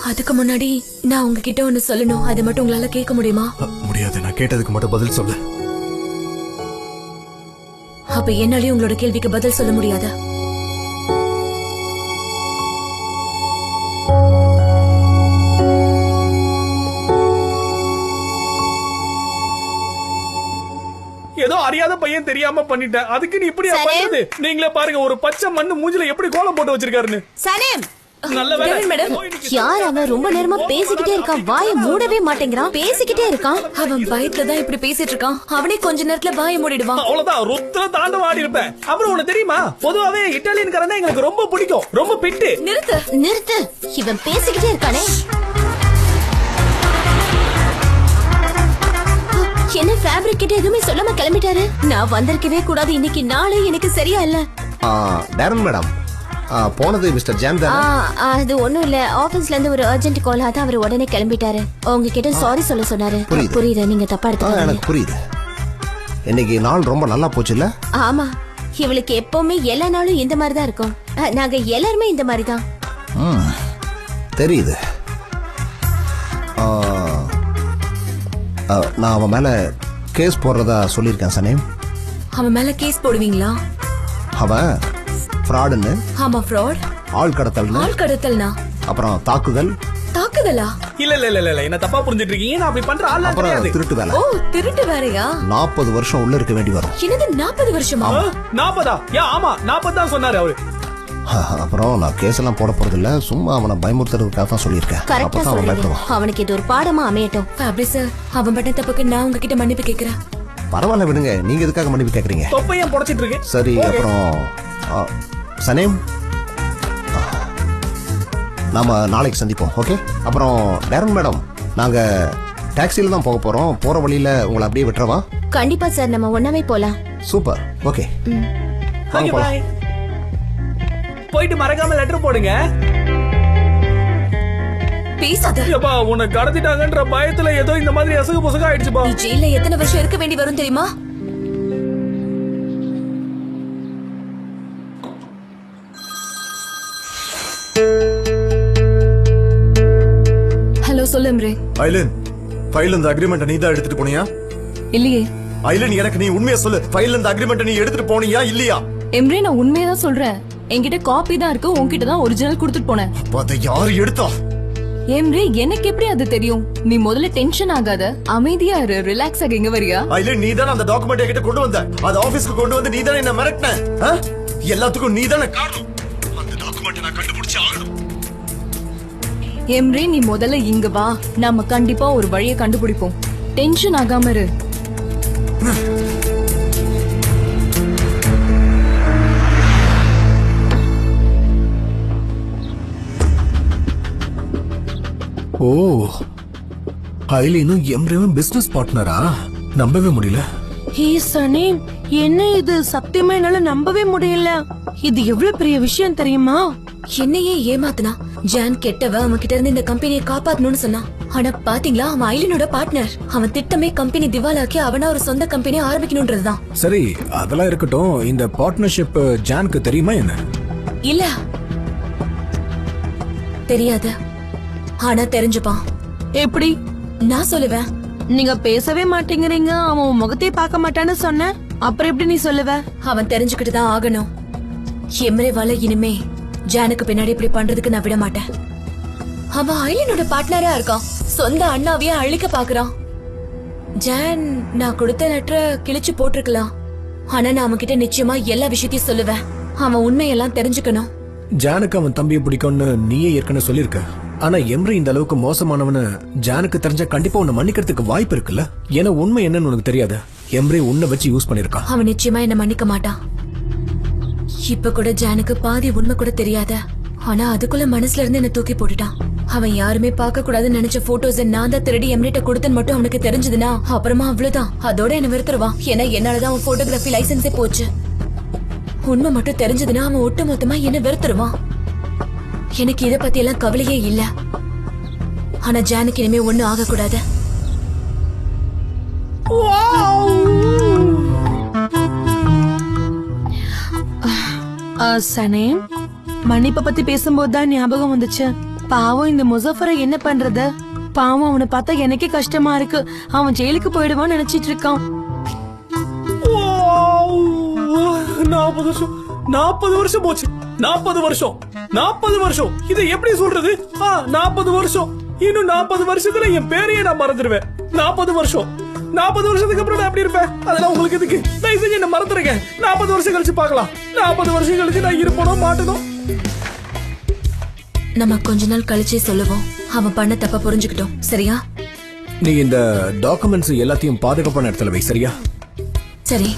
அதுக்கு முன்னாடி நான் உங்ககிட்ட ஒண்ணு சொல்லணும். அதை மட்டும் உங்களால கேட்க முடியுமா? முடியாது. நான் கேட்டதுக்கு மட்டும் பதில் சொல்லு. அப்ப என்னாலயும் உங்களோட கேள்விக்கு பதில் சொல்ல முடியாதா? ஏதோ அறியாத பையன் தெரியாம பண்ணிட்டேன். அதுக்கு நீ இப்படி சனேம். பண்றது? நீங்களே பாருங்க, ஒரு பச்சை மண்ணு மூஞ்சில எப்படி கோலம் போட்டு வச்சிருக்காருன்னு. சனேம், நல்ல வேலை. மேடம். யார் அவன்? ரொம்ப நேரமா பேசிக்கிட்டே இருக்கான். வாயை மூடவே மாட்டேங்கிறான். பேசிக்கிட்டே இருக்கான். அவன் பயத்துல தான் இப்படி பேசிட்டு இருக்கான். அவனே கொஞ்ச நேரத்துல வாயை மூடிடுவான். அவ்வளவுதான், ருத்ர தாண்டவம் ஆடி இருப்பேன். அப்புறம் உனக்கு தெரியுமா, பொதுவாவே இட்டாலியன்காரன் எங்களுக்கு ரொம்ப பிடிக்கும். ரொம்ப பிட்டு. நிறுத்து. நிறுத்து. இவன் பேசிக்கிட்டே இருக்கானே. என்ன ஃபேப்ரிக் கிட்ட எதுவுமே சொல்லாம கிளம்பிட்டாரு. நான் வந்திருக்கவே கூடாது. இன்னைக்கு நாளே எனக்கு சரியா இல்ல. டேரன் மேடம், போனது மிஸ்டர் ஜான் தானே? அது ஒண்ணும் இல்ல. ஆபீஸ்ல இருந்து ஒரு அர்ஜென்ட் கால். அதான் அவர் உடனே கிளம்பிட்டாரு. உங்ககிட்ட சாரி சொல்ல சொன்னாரு. புரியுது, நீங்க தப்பா எடுத்துக்காதீங்க. எனக்கு புரியுது. இன்னைக்கு நாள் ரொம்ப நல்லா போச்சு இல்ல? ஆமா, இவளுக்கு எப்பவுமே எல்லா நாளும் இந்த மாதிரி தான் இருக்கும். நாங்க எல்லாருமே இந்த மாதிரி தான். தெரியுது. நான் அவன் மேல கேஸ் போடுறதா சொல்லியிருக்கேன் சனேம். அவன் மேல கேஸ் போடுவீங்களா? அவன் ஃப்ராடுன்னு. ஆமா, ஃப்ராட். ஆள் கடத்தல்னு. ஆள் கடத்தல்னா? அப்புறம் தாக்குதல். தாக்குதலா? இல்ல இல்ல இல்ல இல்ல, என்ன தப்பா புரிஞ்சிட்டு இருக்கீங்க. நான் அப்படி பண்ற ஆளா அப்புறம் கிடையாது. திருட்டு வேலை. ஓ, திருட்டு வேறையா? 40 வருஷம் உள்ள இருக்க வேண்டி வரும். என்னது 40 வருஷமா? 40? ஆமா 40 தான் சொன்னாரு அவரு. அப்புறம் நான் கேஸ் எல்லாம் போட போறது இல்ல. சும்மா அவனை பயமுறுத்துறதுக்காக தான் சொல்லியிருக்கேன். கரெக்டா அப்பதான் அவன் சொல்றீங்க. பயப்படுவான். அவனுக்கு இது ஒரு பாடமா அமையட்டும். ஃபேப்ரி சார், அவன் பண்ண தப்புக்கு நான் உங்ககிட்ட மன்னிப்பு கேக்குறேன். பரவாயில்ல விடுங்க. நீங்க எதுக்காக மன்னிப்பு கேக்குறீங்க? தொப்பையன் புடைச்சிட்டு இருக்கு. சரி, அப்புறம் சனேம், நாம நாளைக்கு சந்திப்போம். ஓகே. அப்புறம் டேரன் மேடம், நாங்க டாக்ஸில தான் போக போறோம். போற வழியில உங்களை அப்படியே விட்டுறவா? கண்டிப்பா சார், நம்ம ஒன்னாவே போலாம். சூப்பர். Okay, Okay, bye. போயிட்டு மறக்காம லெட்டர் போடுங்க. பேசாத. ஏப்பா, உன்னை கடத்திட்டாங்கன்ற பயத்துல ஏதோ இந்த மாதிரி அசகு பொசகா ஆயிடுச்சுப்பா. நீ ஜெயில எத்தனை வருஷம் இருக்க வேண்டி வரும் தெரியுமா? ஹலோ, சொல்லு எம்ரே. ஐலன், ஃபைல் இந்த அக்ரிமெண்ட் நீ தான் எடுத்துட்டு போனியா? இல்லையே. ஐலன், எனக்கு நீ உண்மையா சொல்லு. ஃபைல் இந்த அக்ரிமெண்ட் நீ எடுத்துட்டு போனியா இல்லையா? எம்ரே, நான் உண்மையை தான் சொல்றேன். என்கிட்ட காப்பி தான் இருக்கு. உன்கிட்ட தான் ஒரிஜினல் கொடுத்துட்டு போனேன். அதை யாரு எடுத்தா? எம்ரே, எனக்கு எப்படி அது தெரியும்? நீ முதல்ல டென்ஷன் ஆகாத, அமைதியா இரு. ரிலாக்ஸ் ஆக. இங்க வரியா? ஐலன், நீ தானே அந்த டாக்குமெண்ட் என்கிட்ட கொண்டு வந்த. அது ஆபீஸ்க்கு கொண்டு வந்து நீ தானே என்ன மிரட்டின. எல்லாத்துக்கும் நீ தானே காரணம். அந்த டாக்குமெண்ட் நான் கண்டுபிடிச்சு ஆகணும். எம்ரி நீ முதல்ல இங்க வா, நாம கண்டிப்பா ஒரு வழியை கண்டுபிடிப்போம். டென்ஷன் ஆகாம இரு. ஓ, ஐலினும் எம்ரியும் பிசினஸ் பார்ட்னரா? நம்பவே முடியல. ஹே சனி, என்ன இது? சத்தியமா என்னால நம்பவே முடியல. இது எவ்வளவு பெரிய விஷயம் தெரியுமா? என்னையே ஏமாத்துனா. ஜான் கெட்டவ, அவன் கிட்ட இருந்து இந்த கம்பெனியை காப்பாத்தணும்னு சொன்னான். ஆனா பாத்தீங்களா, அவன் ஐலினோட பார்ட்னர். அவன் திட்டமே கம்பெனி திவாலாக்கி அவனா ஒரு சொந்த கம்பெனி ஆரம்பிக்கணும்ன்றதுதான். சரி, அதெல்லாம் இருக்கட்டும். இந்த பார்ட்னர்ஷிப் ஜானுக்கு தெரியுமா என்ன? இல்ல, தெரியாது. ஆனா தெரிஞ்சுப்பான். எப்படி? நான் சொல்லுவேன். நீங்க பேசவே மாட்டேங்கிறீங்க. அவன் உன் முகத்தையே பார்க்க மாட்டான்னு சொன்ன, அப்புறம் எப்படி நீ சொல்லுவ? அவன் தெரிஞ்சுக்கிட்டு தான் ஆகணும். எம்ரேவால இனிமே ஜானுக்கு பின்னாடி இப்படி பண்றதுக்கு நான் விட மாட்டேன். அவன் ஐலினோட பார்ட்னரா இருக்கான். சொந்த அண்ணாவையே அழிக்க பாக்குறான். ஜான் நான் கொடுத்த லெட்டரை கிழிச்சு போட்டிருக்கலாம். ஆனா நான் அவன் கிட்ட நிச்சயமா எல்லா விஷயத்தையும் சொல்லுவேன். அவன் உண்மையெல்லாம் தெரிஞ்சுக்கணும். ஜானுக்கு அவன் தம்பியை பிடிக்கும்னு நீயே ஏற்கனவே சொல்லிருக்க. ஆனா எம்ரி இந்த அளவுக்கு மோசமானவனு ஜானுக்கு தெரிஞ்ச கண்டிப்பா உன்னை மன்னிக்கிறதுக்கு வாய்ப்பு இருக்குல்ல? ஏன்னா உண்மை என்னன்னு உனக்கு தெரியாது. எம்ரி உன்னை வச்சு யூஸ் பண்ணிருக்கான். அவன் நிச்சயமா என்ன மன்னிக்க மாட்டான். இப்ப கூட ஜானுக்கு பாதி உண்மை கூட தெரியாத. ஆனா அதுக்குள்ள மனசுல இருந்து என்ன தூக்கி போட்டுட்டான். அவன் யாருமே பார்க்க கூடாதுன்னு நினைச்ச போட்டோஸ் நான் தான் திருடி எம்ரிட்ட கொடுத்தேன்னு மட்டும் அவனுக்கு தெரிஞ்சதுன்னா அப்புறமா அவ்வளவுதான். அதோட என்ன வெறுத்துருவான். ஏன்னா என்னாலதான் அவன் போட்டோகிராஃபி லைசன்ஸே போச்சு. உண்மை மட்டும் தெரிஞ்சதுன்னா அவன் ஒட்டு மொத்தமா என்ன வெறுத்துருவான். எனக்கு இத பத்தி எல்லாம் கவலையே இல்ல. ஆனா ஜானுக்கு இனிமே ஒண்ணும் ஆக கூடாது. சனே, மன்னிப்பை பத்தி பேசும்போதுதான் ஞாபகம் வந்துச்சு. பாவம் இந்த முசஃபரை என்ன பண்றது? பாவம், அவனை பார்த்தா எனக்கே கஷ்டமா இருக்கு. அவன் ஜெயிலுக்கு போயிடுவான்னு நினைச்சிட்டு இருக்கான். 40 வருஷம் போச்சு. 40 வருஷம். இதை எப்படி சொல்றது? 40 வருஷம். இன்னும் 40 வருஷத்துல என் பேரையே நான் மறந்துடுவேன். 40 வருஷம். 40 வருஷத்துக்கு அப்புறம் நான் எப்படி இருப்பேன்? அதெல்லாம் உங்களுக்கு எதுக்கு? தயவு செஞ்சு என்ன மறந்துருங்க. 40 வருஷம் கழிச்சு பார்க்கலாம். 40 வருஷம் கழிச்சு நான் இருப்பனோ மாட்டணும். நம்ம கொஞ்ச நாள் கழிச்சே சொல்லுவோம். அவன் பண்ண தப்ப புரிஞ்சுக்கிட்டோம். சரியா? நீ இந்த டாக்குமெண்ட்ஸ் எல்லாத்தையும் பாதுகாப்பான இடத்துல வை. சரியா? சரி.